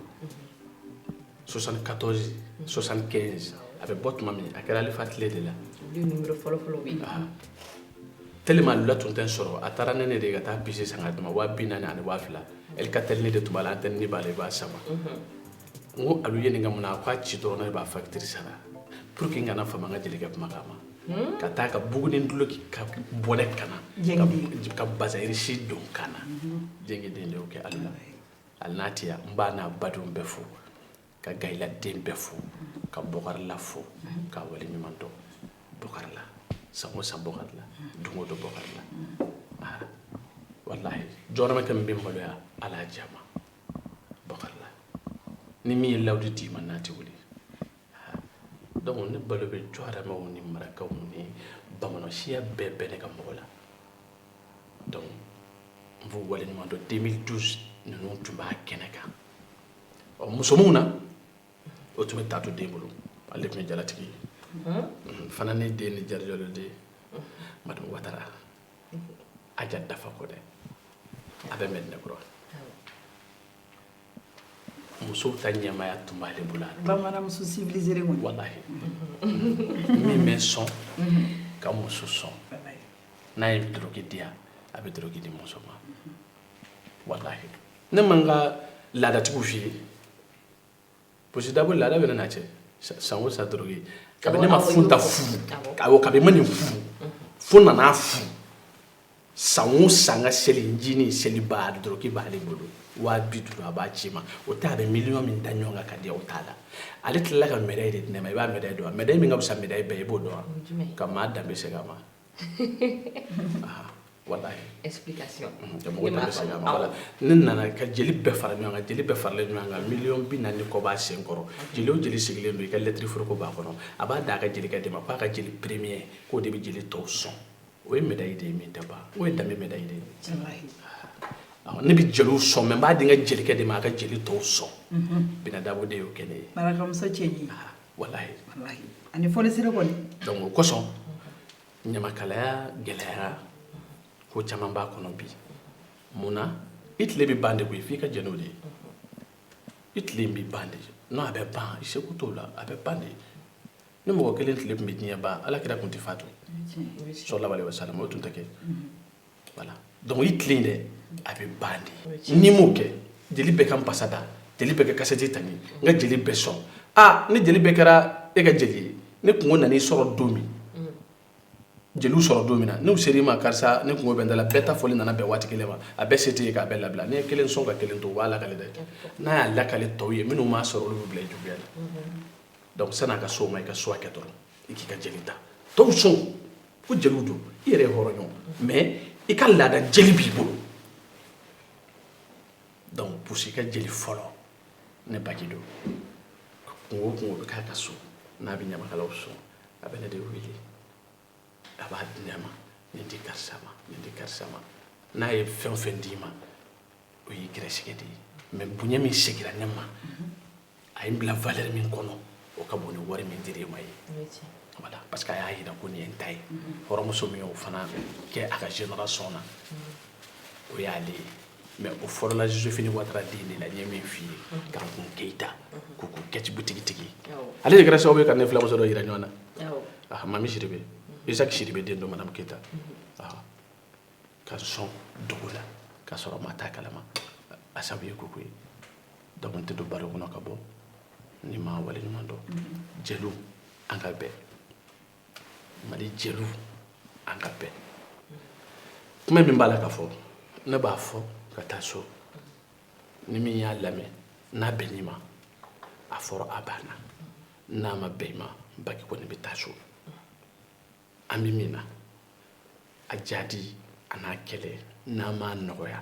74 75 a bɛ bɔ tuma min a kɛra Alifa tile de la olu numéro fɔlɔ-fɔlɔ bɛ yen tellement lula tun tɛ n sɔrɔ a taara ne ne de ka taa pise san ka dama 40,000 ani 20,000 Alcatel ne de tun b'a la antenne ne b'a la i b'a sama n ko alu ye nin ka mun na a ko a ci dɔrɔn ne b'a facture sara pour que n kana fama n ka jelikɛ kumakan ma ka taa ka buguni duloki ka bɔnɛ kana ka bazayirisi don kana jɛngɛ den de y'o kɛ ali la ali n'a tɛ yan n b'a n'a badenw bɛɛ fo ka Gayila den bɛɛ fo ka Bɔkarila fo ka waleɲuman dɔn Bɔkarila san o san Bɔkarila don o don Bɔkarila wallahi jɔrɔmɛ kɛ min bɛ n maloya ala y'a diya ma Bɔkarila ni min ye lawudi d'i ma n'a tɛ wuli donc ne balo bɛ jɔrɔmɛw ni marakaw ni bamanan siya bɛɛ bɛ ne ka mɔgɔ la donc n b'u waleɲuman dɔn 2012 ninnu tun b'a kɛnɛ kan musomanw na o tun bɛ taa to den bolo ale tun ye jalatigi ye fana ne den ni jarijɔlo den Madamu Watara Aja Dafa ko dɛ a bɛ Mɛdinɛ kɔrɔ muso ta ɲɛmaya tun b'ale bolo bamanamuso civilisé le kɔni wallahi min bɛ sɔn ka muso sɔn n'a ye drogue di yan a bɛ drogue di muso ma wallahi ne man ka laadatigiw f'i ye parce que d'abord laada bɛ ne n'a cɛ san o san drogue kabi ne ma funta furu awɔ kabi ma nin furu fo nana furu san o san ka seli njini seli ba drogue b'ale bolo 50 a b'a ci ma o t'a bɛ miliyɔn min da ɲɔgɔn kan ka di o t'a la ale tilala ka médaille de di ne ma i b'a médaille dɔn médaille min ka fisa médaille bɛɛ i b'o dɔn wa ka maa danbe segin a ma wallahi explication ka mɔgɔ danbe segin a ma voilà ne nana ka jeli bɛɛ fara ɲɔgɔn kan jeli bɛɛ faralen ɲɔgɔn kan miliyɔn 40 kɔ b'a sen kɔrɔ jeli o jeli sigilen don i ka lettre foroko b'a kɔnɔ a b'a d'a ka jelikɛ de ma k'a ka jeli premier k'o de bɛ jeli tɔw sɔn o ye médaille de ye min tɛ ban o ye danbe médaille de ye ne bɛ jeliw sɔn mɛ n b'a di n ka jelikɛ de ma a ka jeli tɔw sɔn Bina Dabo de y'o kɛ ne ye marakamuso cɛ ɲi wallahi ani fɔnisere kɔni donc o kosɔn ɲamakalaya gɛlɛyara ko caman b'a kɔnɔ bi mun na i tile bɛ ban de koyi f'i ka jɛn n'o de ye i tile bɛ ban de non a bɛ ban i seko t'o la a bɛ ban de ni mɔgɔ kelen tile tun bɛ diɲɛ ban alakira tun tɛ fatu sallallahu alaihi wasallam o tun tɛ kɛ voilà donc i tile dɛ a bɛ ban de n'i m'o kɛ jeli bɛɛ ka npasa da jeli bɛɛ ka kasɛti ta nin n ka jeli bɛɛ sɔn ni jeli bɛɛ kɛra e ka jeli ye ne kungo nan'i sɔrɔ don min jeliw sɔrɔ don min na n'u ser'i ma karisa ne kungo bɛ n da la bɛɛ ta fɔli nana bɛn waati kelen ma a bɛɛ se tɛ ye k'a bɛɛ labila n'i ye kelen sɔn ka kelen to u b'a lakale dɛ n'a y'a lakale tɔw ye minnu m'a sɔrɔ olu bɛ bila i juguya la donc san'a ka so o ma i ka so a kɛ dɔrɔn i k'i ka jeli ta tɔw sɔn ko jeliw don i yɛrɛ ye hɔrɔn ye mais i ka laada jeli b'i bolo donc pour i ka jeli fɔlɔ ne baji don kungo o kungo bɛ k'a ka so n'a bɛ ɲamakalaw sɔn a bɛ ne de wele a b'a di ne ma nin di karisa ma nin di karisa ma n'a ye fɛn o fɛn d'i ma o y'i gɛrɛsɛgɛ de ye mais bonya min segira ne ma a ye n bila valeur min kɔnɔ o ka bon ni wari min dir'e ma ye voilà parce que a y'a jira ko nin ye n ta ye hɔrɔnmuso min y'o fana kɛ a ka génération na o y'ale ye mais o fɔlɔla Joséphine Ouattara den de la n ye min f'i ye Kankun Keita k'o kɛti butigitigi ale de kɛra sababu ye ka ne filamuso dɔ yira ɲɔgɔn na Mami Sidibe Isaac Sidibe den dɔ Madame Keita ka sɔn dugu la k'a sɔrɔ maa t'a kalama a sababu ye koko ye donc n tɛ don baro kɔnɔ ka bɔ ni ma waleɲuman dɔn jeliw an ka bɛn Mali jeliw an ka bɛn kuma min b'a la ka fɔ ne b'a fɔ ka taa so ni min y'a lamɛn n'a bɛn n'i ma a fɔra a banna n'a ma bɛn i ma baki kɔni bɛ taa so an bɛ min na a jadi a n'a kɛlɛ n'a ma nɔgɔya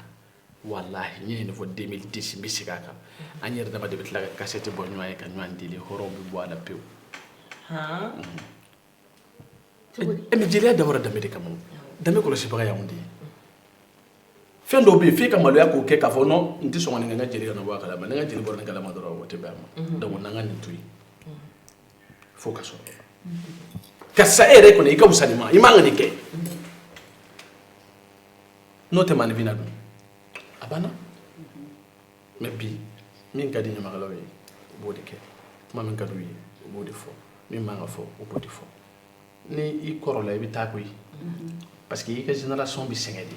wallahi n ye nin fɔ 2010 n bɛ segin a kan an yɛrɛ dama de bɛ tila ka kasɛti bɔ ɲɔgɔn ye ka ɲɔgɔn deli hɔrɔnw bɛ bɔ a la pewu mais jeliya dabɔra danbe de kama danbe kɔlɔsibaga y'anw de ye fɛn dɔw bɛ yen f'e ka maloya k'o kɛ k'a fɔ non n tɛ sɔn ka nin kɛ n ka jeli kana bɔ a kalama ni n ka jeli bɔra nin kalama dɔrɔn o tɛ bɛn a ma donc n'an ka nin to yen fo ka sɔrɔ karisa e yɛrɛ kɔni i ka wusa nin ma i man ka nin kɛ n'o tɛ maanifin na dun a banna mais bi min ka di ɲamakalaw ye u b'o de kɛ kuma min ka d'u ye u b'o de fɔ min man ka fɔ u b'o de fɔ ni i kɔrɔla i bɛ taa koyi parce que i ka génération bɛ sɛgɛn de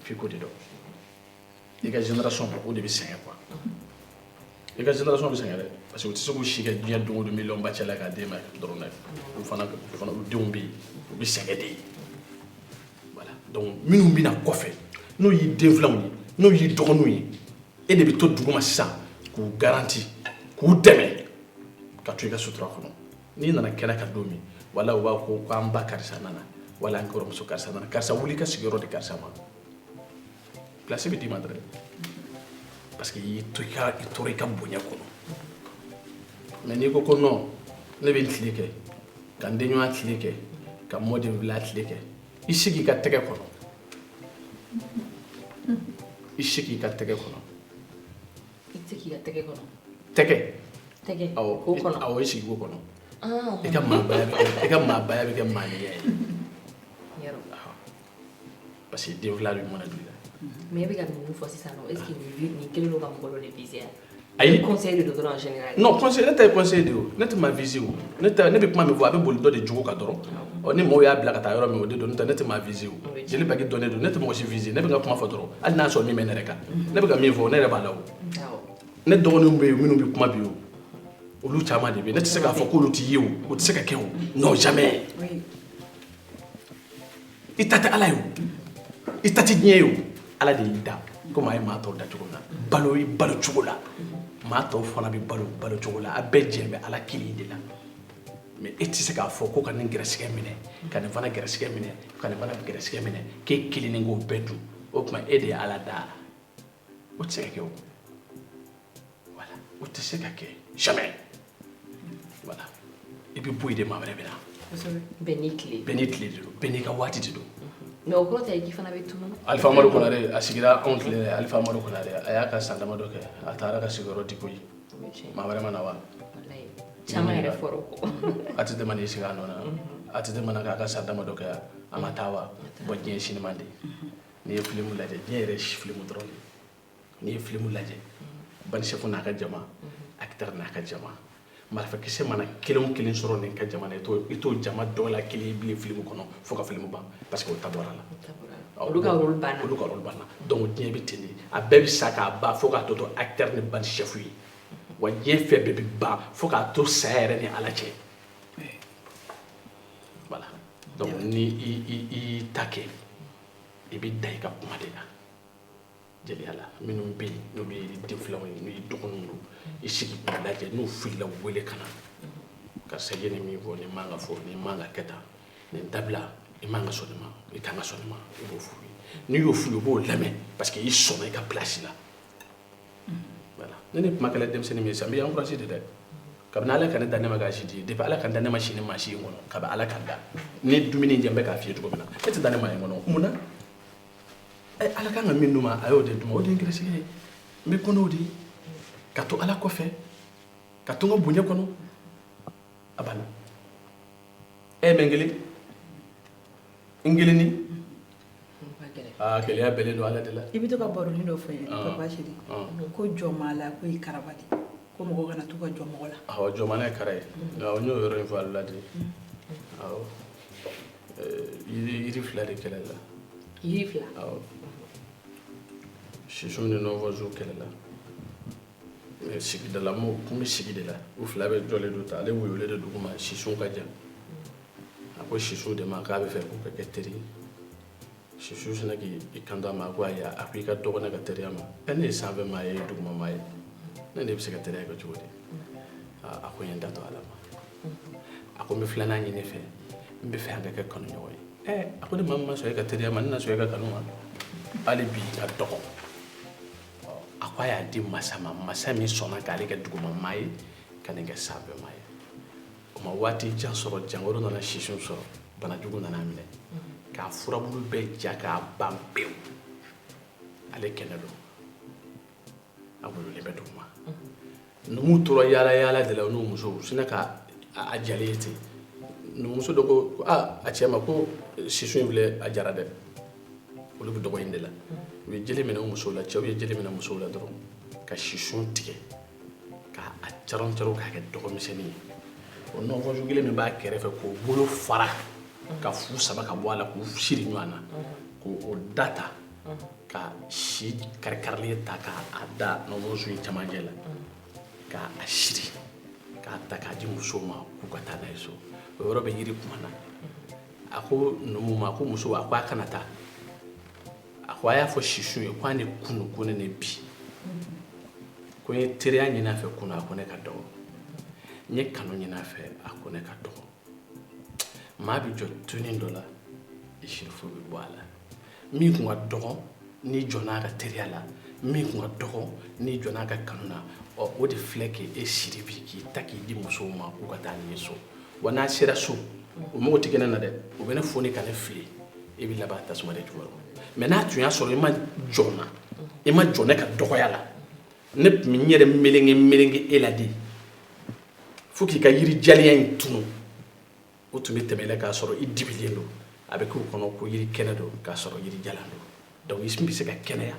f'i k'o de dɔn i ka génération o de bɛ sɛgɛn quoi i ka génération bɛ sɛgɛn dɛ parce que u tɛ se k'u si kɛ diɲɛ don o don miliyɔn ba cɛla k'a d'e ma dɔrɔn dɛ u fana u denw bɛ yen u bɛ sɛgɛn de voilà donc minnu bɛ na kɔfɛ n'o y'i denfilanw ye n'o y'i dɔgɔninw ye e de bɛ to duguma sisan k'u garanti k'u dɛmɛ ka to i ka sutura kɔnɔ n'i nana kɛnɛ kan don min wala u b'a ko k'an ba karisa nana wala an kɔrɔmuso karisa nana karisa wuli ka sigiyɔrɔ di karisa ma place bɛ d'i ma dɔrɔn parce que i tora i ka bonya kɔnɔ mais n'i ko non ne bɛ n tile kɛ ka n denɲɔgɔn tile kɛ ka mɔden wuli tile kɛ i sigi i ka tɛgɛ kɔnɔ i sigi i ka tɛgɛ kɔnɔ i tɛ k'i ka tɛgɛ kɔnɔ tɛgɛ awɔ i sigi ko kɔnɔ i ka maabaya bɛ kɛ maaniya ye parce que denfila bɛ mana don i la mais e bɛ ka ninnu fɔ sisan nɔ est ce que nin kelen don ka mɔgɔ dɔ de viser ayi conseil de dɔrɔn en général non conseil ne tɛ conseil de o ne tɛ ma visé o ne bɛ kuma min fɔ a bɛ boli dɔ de jogo kan dɔrɔn ni mɔgɔw y'a bila ka taa yɔrɔ min o de don ne tɛ ma visé o jeli baki dɔnnen don ne tɛ mɔgɔ si visé ne bɛ n ka kuma fɔ dɔrɔn hali n'a sɔrɔ min bɛ ne yɛrɛ kan ne bɛ ka min fɔ ne yɛrɛ b'a la o ne dɔgɔninw bɛ yen minnu bɛ kuma bi o olu caman de bɛ yen ne tɛ se k'a fɔ k'olu tɛ ye o o tɛ se ka kɛ o non jamais i ta tɛ ala ye o i ta tɛ diɲɛ ye o ala de y'i da komi a ye maa tɔw da cogo min na balo i balo cogo la maa tɔw fana bɛ balo cogo la a bɛɛ jɛ bɛ ala kelen de la mais e tɛ se k'a fɔ ko ka nin gɛrɛsɛgɛ minɛ ka nin fana gɛrɛsɛgɛ minɛ ka nin fana gɛrɛsɛgɛ minɛ k'e kelen ni k'o bɛɛ dun o tuma e de ye ala da o tɛ se ka kɛ o voilà o tɛ se ka kɛ jamais voilà i bɛ bɔ yen de maa wɛrɛ bɛ na bɛɛ n'i tile de don bɛɛ n'i ka waati de don mais o kɔrɔ tɛ k'i fana bɛ tunu Alifa Amadu Konare a sigira anw tile la Alifa Amadu Konare a y'a ka san damadɔ kɛ a taara ka sigiyɔrɔ di koyi maa wɛrɛ ma na wa caman yɛrɛ fɔra o kɔ a tɛ tɛmɛ n'i sigi a nɔ na a tɛ tɛmɛ k'a ka san damadɔ kɛ a ma taa wa bon diɲɛ ye siniman de n'i ye filimu lajɛ diɲɛ yɛrɛ ye filimu dɔrɔn de n'i ye filimu lajɛ Banisɛfu n'a ka jama acteur n'a ka jama marifakisɛ mana kelen o kelen sɔrɔ nin ka jama na i t'o jama dɔ la kelen bilen filimu kɔnɔ fo ka filimu ban parce que o ta bɔra la olu ka rôle banna donc diɲɛ bɛ ten de a bɛɛ bɛ sa k'a ban fo k'a tɔ acteur ni Banisɛfu ye wa diɲɛ fɛn bɛɛ bɛ ban fo k'a to saya yɛrɛ ni ala cɛ voilà donc ni i ta kɛ i bɛ da i ka kuma de la jeliya la minnu bɛ yen n'olu ye den filanw ye n'u ye dɔgɔninw don i sigi k'u lajɛ n'u filila wele ka na karisa i ye nin min fɔ nin man ka fɔ nin man ka kɛ tan nin dabila i man ka sɔn nin ma i kan ka sɔn nin ma i b'o f'u ye n'i y'o f'u ye u b'o lamɛn parce que i sɔnna i ka place la voilà ne ni kuma kɛla denmisɛnnin min ye sisan n bɛ encouragé de dɛ kabini ala ka ne da ne ma k'a si di depuis ala ka da ne ma si ni maa si in kɔnɔ kabi ala ka da ni dumuni in jɛ n bɛ k'a f'i ye cogo min na e tɛ da ne ma yen kɔnɔ mun na ala kan ka min d'u ma a y'o de d'u ma o de ye gɛrɛsɛgɛ ye n bɛ kɔnɔ o de ye ka to ala kɔfɛ ka to n ka bonya kɔnɔ a banna mɛ n kelen n kelen ni gɛlɛya bɛlen don ala de la i bɛ to ka baroni dɔ fɔ n ye papa chéri ko jɔ maa la ko i karaba de ko mɔgɔ kana to ka jɔ mɔgɔ la awɔ jɔmana ye kara ye awɔ n y'o yɔrɔ in fɔ ale la de awɔ yiri fila de kɛlɛ la yiri fila awɔ sisu ni nɔnfɔzu kɛlɛ la sigidala mɔgɔw kun bɛ sigi de la u fila bɛ jɔlen don ta ale woyolen de dugu ma sisu ka jan a ko sisu de ma k'a bɛ fɛ k'u ka kɛ teri ye sisu sinna k'i kanto a ma a ko ayi a ko i ka dɔgɔ ne ka teriya ma ne ye sanfɛ maa ye duguma maa ye ne de bɛ se ka teriya kɛ cogo di a ko n ye n da to ala ma a ko n bɛ filanan ɲini fɛ n bɛ fɛ an ka kɛ kanuɲɔgɔn ye a ko ne maa min ma sɔn e ka teriya ma ne na sɔn e ka kanu ma hali bi i ka dɔgɔ a ko a y'a di masa ma masa min sɔnna k'ale kɛ duguma maa ye ka nin kɛ sanfɛ maa ye o ma waati jan sɔrɔ jangoro nana sisu sɔrɔ banajugu nana minɛ k'a furabulu bɛɛ ja k'a ban pewu ale kɛnɛ don a wololen bɛ duguma numu tora yaala yaala de la o n'u musow u sinna ka a jalen ye ten numuso dɔ ko a cɛ ma ko sisu in filɛ a jara dɛ olu bɛ dɔgɔ in de la u ye jeli minɛ musow la cɛw ye jeli minɛ musow la dɔrɔn ka sisu tigɛ k'a caron caron k'a kɛ dɔgɔmisɛnnin ye o nɔnfɔsu kelen min b'a kɛrɛfɛ k'o bolo fara ka fu saba ka bɔ a la k'u siri ɲɔgɔn na k'o da ta ka si kari-karilen ta k'a da nɔnfɔsu in cɛmancɛ la k'a siri k'a ta k'a di musow ma k'u ka taa n'a ye so o yɔrɔ bɛ yiri kuma na a ko numu ma ko muso a ko a kana taa a ko a y'a fɔ sisu ye k'a ni kunu ko ne bi ko n ye teriya ɲini a fɛ kunu a ko ne ka dɔgɔ n ye kanu ɲini a fɛ a ko ne ka dɔgɔ maa bɛ jɔ tunin dɔ la i sirifu bɛ bɔ a la min kun ka dɔgɔ n'i jɔnna a ka teriya la min kun ka dɔgɔ n'i jɔnna a ka kanu na o de filɛ k'e siri bi k'i ta k'i di musow ma k'u ka taa n'i ye so wa n'a sera so o mago tɛ kɛ ne na dɛ u bɛ ne foni ka ne fili i bɛ laban tasuma de jukɔrɔ mɛ n'a tun y'a sɔrɔ i ma jɔ ne ka dɔgɔya la ne tun bɛ n yɛrɛ melenge e la de fo k'i ka yirijaliya in tunu o tun bɛ tɛmɛ i la k'a sɔrɔ i dibilen don a bɛ k'o kɔnɔ ko yiri kɛnɛ don k'a sɔrɔ yiri jalan don donc i bɛ se ka kɛnɛya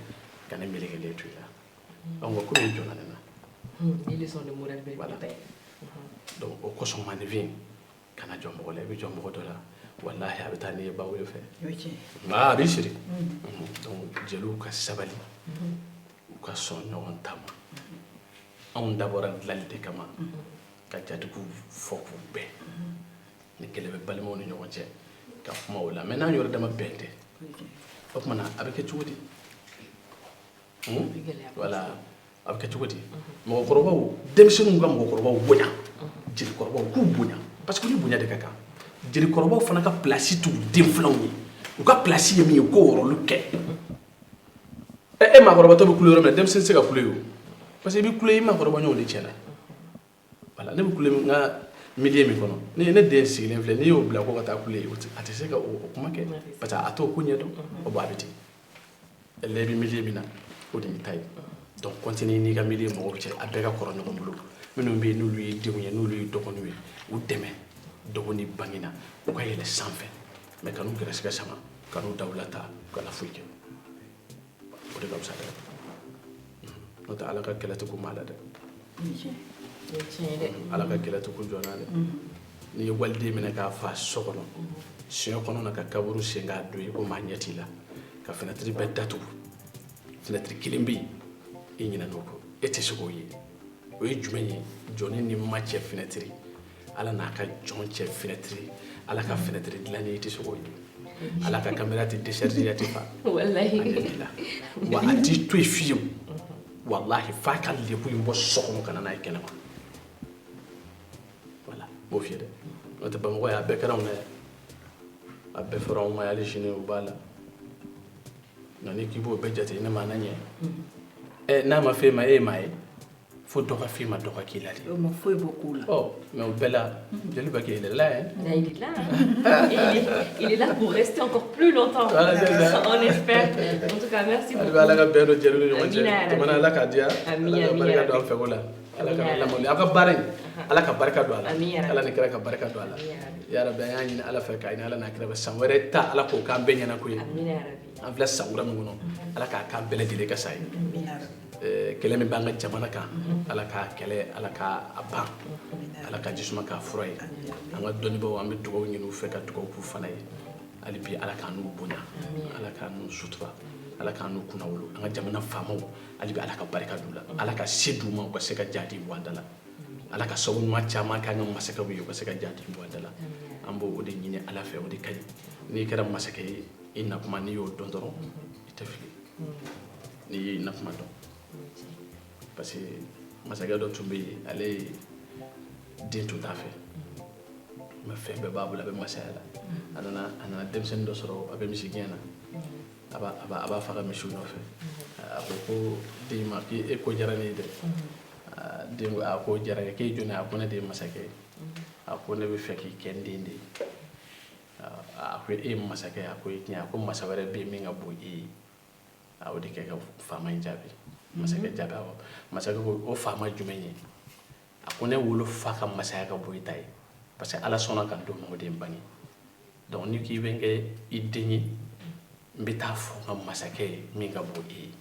ka ne melekelen to i la donc komi i jɔnna ne na Ils sont de mourir de voilà donc o kosɔn manifin kana jɔ mɔgɔ la i bɛ jɔ mɔgɔ dɔ la walahi a bɛ taa n'i ye bawo fɛ a bɛ siri donc jeliw ka sabali u ka sɔn ɲɔgɔn ta ma anw dabɔra dilanli de kama ka jatigiw fɔ k'u bɛn ni kɛlɛ bɛ balimaw ni ɲɔgɔn cɛ ka kuma o la mais n'an yɔrɔ dama bɛn tɛ o tumana a bɛ kɛ cogo di voilà a bɛ kɛ cogo di mɔgɔkɔrɔbaw denmisɛnninw ka mɔgɔkɔrɔbaw bonya jelikɔrɔbaw k'u bonya parce que ni bonya de ka kan jelikɔrɔbaw fana ka place t'u den filanw ye u ka place ye min ye k'o yɔrɔlu kɛ e maakɔrɔbatɔ bɛ kule yɔrɔ min na denmisɛnnin tɛ se ka kule o parce que i bɛ kule i maakɔrɔba ɲɔgɔn de cɛ la voilà ne bɛ kule n ka milieu min kɔnɔ ne den sigilen filɛ n'i y'o bila ko ka taa kule a tɛ se ka o kuma kɛ parce que a t'o ko ɲɛdɔn o bɔ a bɛ ten ɛlɛ bɛ milieu min na o de y'i ta ye donc continue n'i ka milieu mɔgɔw cɛ a bɛɛ ka kɔrɔ ɲɔgɔn bolo minnu bɛ yen n'olu ye denw ye n'olu ye dɔgɔninw ye u dɛmɛ dɔgɔnin bangena u ka yɛlɛ sanfɛ mais kan'u gɛrɛsɛgɛ sama kan'u dawula ta u kana foyi kɛ o de ka fisa dɛ n'o tɛ ala ka kɛlɛ tɛ ko maa la dɛ ala ka kɛlɛ tɛ ko jɔn na dɛ n'i ye waliden minɛ k'a faa so kɔnɔ siɲɛ kɔnɔ na ka kaburu sen k'a don i ko maa ɲɛ t'i la ka fenêtre bɛɛ datugu fenêtre kelen bɛ yen i ɲinɛna o kɔ e tɛ se k'o ye o ye jumɛn ye jɔnni ni ma cɛ fenêtre ala n'a ka jɔn cɛ fenêtre ala ka fenêtre dilanni i tɛ se k'o ye ala ka caméra tɛ décharger a tɛ fa wallahi wa a t'i to yen fiyewu wallahi f'a ka lebu in bɔ so kɔnɔ ka na n'a ye kɛnɛma voilà n b'o f'i ye dɛ n'o tɛ bamakɔ yan a bɛɛ kɛra anw na yan a bɛɛ fɔra anw ma hali sini u b'a la nka n'i k'i b'o bɛɛ jate ne ma na ɲɛ n'a ma f'e ma e ye maa ye fo dɔ ka f'i ma dɔ ka k'i la de o ma foyi bɔ k'u la mais o bɛɛ la jeliba k'i est là hein il est là il est là pour rester encore plus longtemps on espère en tout cas merci beaucoup ala ka bɛn dɔ jeliw ni ɲɔgɔn cɛ jamana ala k'a diya ala ka barika don an fɛ ko la ala ka lamɔli aw ka baara in ala ka barika don a la ala ni kira ka barika don a la yarabi an y'a ɲini ala fɛ k'a ɲini ala n'a kira fɛ san wɛrɛ ta ala k'o k'an bɛɛ ɲɛna ko ye an filɛ san wɛrɛ min kɔnɔ ala k'a k'an bɛɛ lajɛlen ka sa ye kɛlɛ min b'an ka jamana kan ala k'a kɛlɛ ala k'a ban ala ka jisuma k'a fura ye an ka dɔnnibaw an bɛ dugawu ɲini u fɛ ka dugawu k'u fana ye hali bi ala k'an n'u bonya ala k'an n'u sutura ala k'an n'u kunna wolo an ka jamana faamaw hali bi ala ka barika d'u la ala ka se d'u ma u ka se ka jadi bɔ an da la ala ka sababu ɲuman caman k'an ka masakɛw ye u ka se ka jadi bɔ an da la an b'o de ɲini ala fɛ o de ka ɲi n'i kɛra masakɛ ye i nakuma n'i y'o dɔn dɔrɔn i tɛ fili n'i y'i nakuma dɔn parce que masakɛ dɔ tun bɛ yen ale den tun t'a fɛ mais fɛn bɛɛ b'a bolo a bɛ masaya la a nana denmisɛnnin dɔ sɔrɔ a bɛ misigɛn na a b'a fa ka misiw nɔfɛ a ko ko den ma k'e ko diyara ne ye dɛ den ko a ko diyara ye k'e jɔn ye a ko ne de ye masakɛ ye a ko ne bɛ fɛ k'i kɛ n den de ye a ko e ye masakɛ a ko e tiɲɛ a ko masa wɛrɛ bɛ yen min ka bon e ye a o de kɛ ka faama in jaabi masakɛ jaabi awɔ masakɛ ko o faama jumɛn ye a ko ne wolo fa ka masaya ka bon i ta ye parce que ala sɔnna ka don ma o de ye n bange donc ni k'i bɛ n kɛ i den ye n bɛ taa fɔ n ka masakɛ ye min ka bon e ye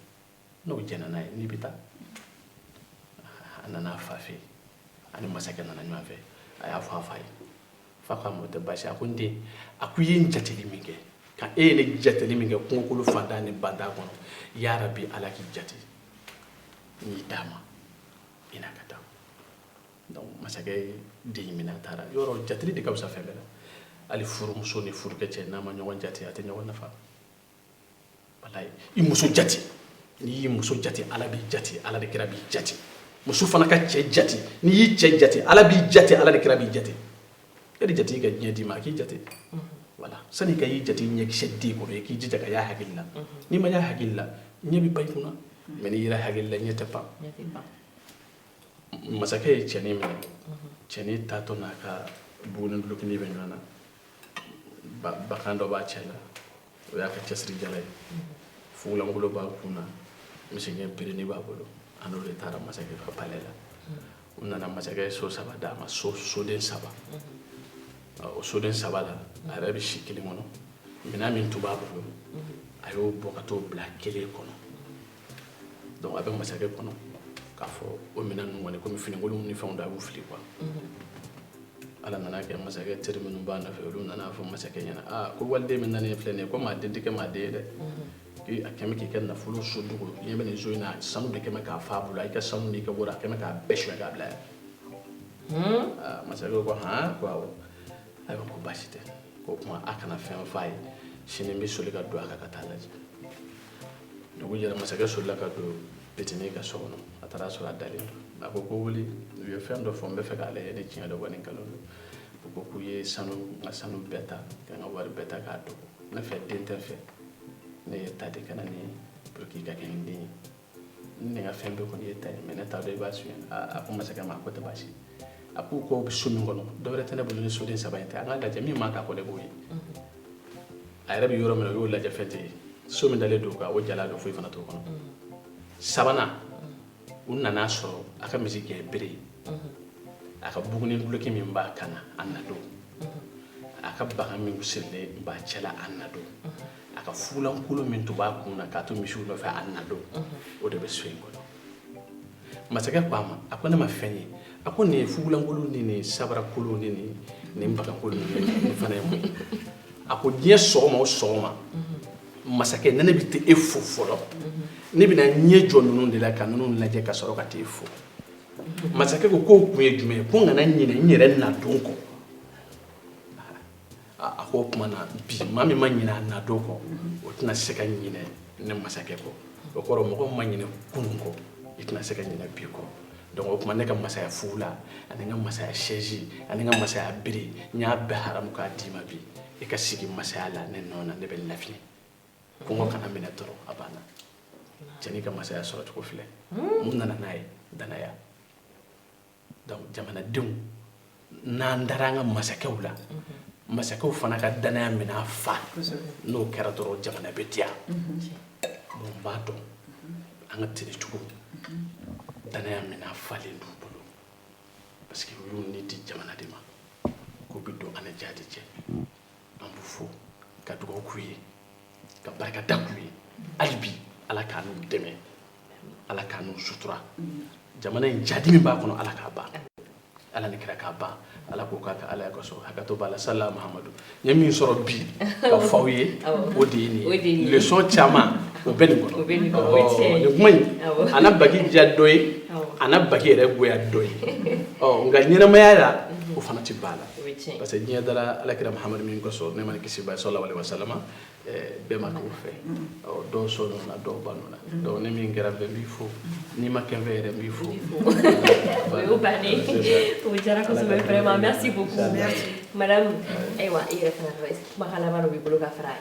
n'o jɛnna n'a ye n'i bɛ taa a nana a fa fɛ yen a ni masakɛ nana ɲɔgɔn fɛ a y'a fɔ a fa ye fa ko a ma o tɛ baasi a ko n den a ko i ye n jateli min kɛ ka e ye ne jateli min kɛ kungokolo fantan ni bantan kɔnɔ yarabi ala k'i jate n y'i d'a ma i n'a ka taa donc masakɛ ye den minɛ a taara yɔrɔ jateli de ka fisa fɛn bɛɛ la hali furumuso ni furukɛ cɛ n'a ma ɲɔgɔn jate a tɛ ɲɔgɔn nafa walayi i muso jate n'i y'i muso jate ala b'i jate ala de kira b'i jate muso fana ka cɛ jate n'i y'i cɛ jate ala b'i jate ala de kira b'i jate e de jate i ka diɲɛ d'i ma a k'i jate voilà sani ka y'i jate ɲɛkisɛ den kɔrɔ i k'i jija ka y'a hakili la n'i ma y'a hakili la ɲɛ bɛ ban i kunna mais n'i yera hakili la ɲɛ tɛ ban masakɛ ye cɛnin minɛ cɛnin taatɔ n'a ka buguni dulokini bɛ ɲɔgɔn na bakan dɔ b'a cɛ la o y'a ka cɛsiri jala ye fugulankolon b'a kun na misigɛn birinni b'a bolo a n'o de taara masakɛ ka palɛ la u nana masakɛ ye so 3 d'a ma soden 3 o soden 3 la a yɛrɛ bɛ si kelen kɔnɔ minɛn min tun b'a bolo a y'o bɔ ka t'o bila kelen kɔnɔ donc a bɛ masakɛ kɔnɔ k'a fɔ o minɛn ninnu kɔni komi finikolon ni fɛnw da y'u fili quoi ala nana kɛ masakɛ teri minnu b'a nɔfɛ olu nana fɔ masakɛ ɲɛna ko waliden min nana filɛ nin ye ko maa den tɛ kɛ maa den ye dɛ k'i a kɛmɛ k'i kɛ nafolo so dugu i ɲɛ bɛ nin so in na sanu de kɛmɛ k'a fa bolo i ka sanu n'i ka wari a kɛmɛ k'a bɛɛ suɲɛ k'a bila yan masakɛ ko han ko awɔ ayiwa ko baasi tɛ ko kuma a kana fɛn f'a ye sini n bɛ soli ka don a kan ka taa lajɛ dugu jɛra masakɛ solila ka don petini ka so kɔnɔ a taara sɔrɔ a dalen don a ko wuli u ye fɛn dɔ fɔ n bɛ fɛ k'a lajɛ ni tiɲɛ don wa ni nkalon don u ko k'u ye n ka sanu bɛɛ ta ka n ka wari bɛɛ ta k'a dogo ne fɛ den tɛ fɛ ne ye ta de ka na ni ye pour que i ka kɛ n den ye ne ka fɛn bɛɛ kɔni ye ta ye mais ne t'a dɔn i b'a suɲɛ a ko masakɛ ma a ko tɛ baasi a ko k'o bɛ so min kɔnɔ dɔwɛrɛ tɛ ne bolo ni soden 3 in tɛ an k'a lajɛ min man k'a ko ne b'o ye a yɛrɛ bɛ yɔrɔ min na o y'o lajɛ fɛn tɛ ye so min dalen don o jala don foyi fana t'o kɔnɔ sabanan u nana sɔrɔ a ka misi gɛn bere a ka buguni duloki min b'a kan na a na don a ka bagan min sirilen b'a cɛla a na don a ka fugulankolon min tun b'a kun na k'a to misiw nɔfɛ a na don o de bɛ so in kɔnɔ masakɛ ko a ma a ko ne ma fɛn ye a ko nin ye fugulankolon ni nin sabarakolon ni nin bagankolon ni fana ye mun ye a ko diɲɛ sɔgɔma o sɔgɔma masakɛ ne bɛ taa e fo fɔlɔ ne bɛna ɲɛ jɔ ninnu de la ka ninnu lajɛ ka sɔrɔ ka t'e fo masakɛ ko k'o kun ye jumɛn ye ko n kana ɲinɛ n yɛrɛ nadon kɔ a ko o tuma na bi maa min ma ɲinɛ a nadon kɔ o tɛna se ka ɲinɛ ne masakɛ kɔ o kɔrɔ mɔgɔ ma ɲinɛ kunun kɔ i tɛna se ka ɲinɛ bi kɔ donc o tuma ne ka masaya fugula ani n ka masaya chaise ani n ka masaya bere n y'a bɛɛ haramu k'a d'i ma bi i ka sigi masaya la ne nɔ na ne bɛ lafiya kɔngɔ kana minɛ dɔrɔn a banna cɛnni ka masaya sɔrɔ cogo filɛ mun nana n'a ye danaya donc jamanadenw n'an dara an ka masakɛw la masakɛw fana ka danaya minɛ a fa n'o kɛra dɔrɔn jamana bɛ diya bon n b'a dɔn an ka telicogo danaya minɛ a falen d'u bolo parce que u y'u ni di jamana de ma k'u bɛ don an ni jadi cɛ an b'u fo ka dugawu k'u ye ka barika da k'u ye hali bi ala k'a n'u dɛmɛ ala k'a n'u sutura jamana in jadi min b'a kɔnɔ ala k'a ban ala ni kira k'a ban ala k'o k'a ka ala ye kosɔn hakɛto b'a la sallallahu mahamadu n ye min sɔrɔ bi ka fɔ aw ye o de ye nin ye leçon caman o bɛ nin kɔnɔ nin kuma in a na baki diya dɔ ye a na baki yɛrɛ goya dɔ ye nka ɲɛnamaya la o fana tɛ ban a la parce que diɲɛ dara alakira mahamadu min kosɔn ne ma ni kisi ba ye sallallahu alaihi wasallam bɛɛ ma k'o fɛ dɔw sɔnna o la dɔw banna o la donc ne min kɛra fɛ n b'i fo n'i ma kɛ n fɛ yɛrɛ n b'i fo o y'o bannen o diyara kosɛbɛ vraiment merci beaucoup madame ayiwa i yɛrɛ fana kumakan laban dɔ b'i bolo ka fara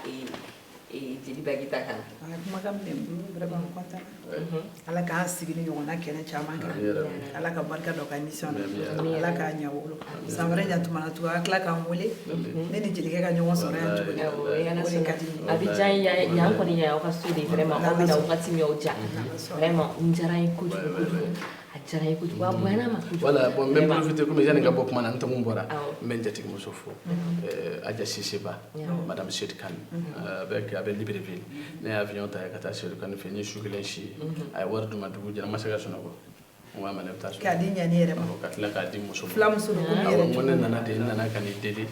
jeliba gita kan kumakan min vraiment content ala k'an sigi ni ɲɔgɔnna kɛnɛ caman kan ala ka barika dɔ ka émission na ala k'a ɲɛ wolo san wɛrɛ ɲatumana tugun a tila k'an wele ne ni jelikɛ ka ɲɔgɔn sɔrɔ yan tuguni o de ka di a bɛ diya n ye yan kɔni y'aw ka so de vraiment aw bɛna wagati min y'aw diya vraiment n diyara n ye kojugu kojugu a diyara n ye kojugu a bonyana ma kojugu voilà bon n bɛ profiter comme yanni ka bɔ kuma na n tɛ mun bɔra n bɛ n jatigimuso fo Adja Sise Ba madame Seydi Kane avec Libreville ne ye avion ta ka taa Seydi Kane fɛ n ye su kelen si a ye wari d'u ma dugu jɛra n ma se ka sunɔgɔ n ko a ma ne bɛ taa so k'a di ɲani yɛrɛ ma ka tila k'a di muso ma fulamuso do komi yɛrɛ n ko ne nana de n nana ka n'i deli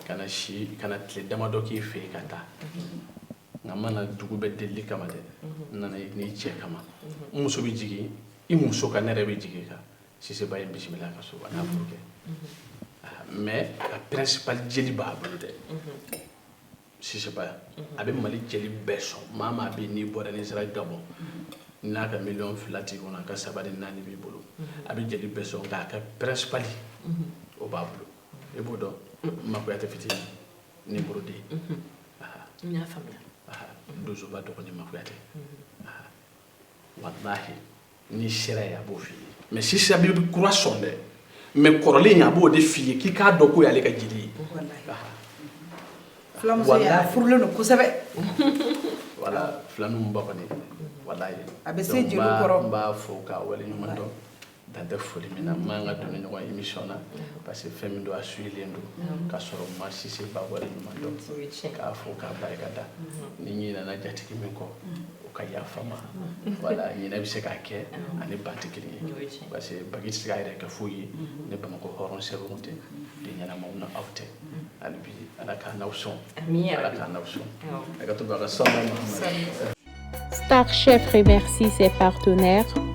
ka na si ka na tile damadɔ k'i fɛ yen ka taa nka n ma na dugu bɛɛ delili kama dɛ n nana n'i cɛ kama n muso bɛ jigin i muso kan ne yɛrɛ bɛ jigin kan Sise Ba ye n bisimila ka so a n'a furu kɛ mais a principal jeli b'a bolo dɛ Sise Ba a bɛ Mali jeli bɛɛ sɔn maa maa bɛ yen n'i bɔra n'i sera Gabon n'a ka 2 t'i kɔnɔ a ka 3 ni 4 b'i bolo a bɛ jeli bɛɛ sɔn nka a ka principal o b'a bolo i b'o dɔn Makuyate fitinin ni Borode n y'a faamuya Dozoba dɔgɔnin Makuyate wallahi n'i sera yen a b'o f'i ye mais Sise bɛ kura sɔn dɛ mais kɔrɔlen in a b'o de f'i ye k'i k'a dɔn ko y'ale ka jeli ye fulamuso ye a furulen don kosɛbɛ voilà filaninw ba kɔni wallahi a bɛ se jeliw kɔrɔ n b'a fo k'a waleɲuman dɔn dan tɛ foli min na m'an ka don ni ɲɔgɔn émission na parce que fɛn min don a suilen don k'a sɔrɔ ma Sise ba waleɲuman dɔn k'a fo k'a barikada ni ɲinɛna jatigi min kɔ o ka yafa n ma voilà ɲinɛ bɛ se k'a kɛ ani ba tɛ kelen ye parce que Baki tɛ se k'a yɛrɛ kɛ foyi ye ni Bamakɔ hɔrɔn sɛbɛnw tɛ den ɲɛnamaw na aw tɛ hali bi Ala k'a n'aw sɔn Ala k'a n'aw sɔn a ka to b'a ka sɔn Star Chef remercie ses partenaires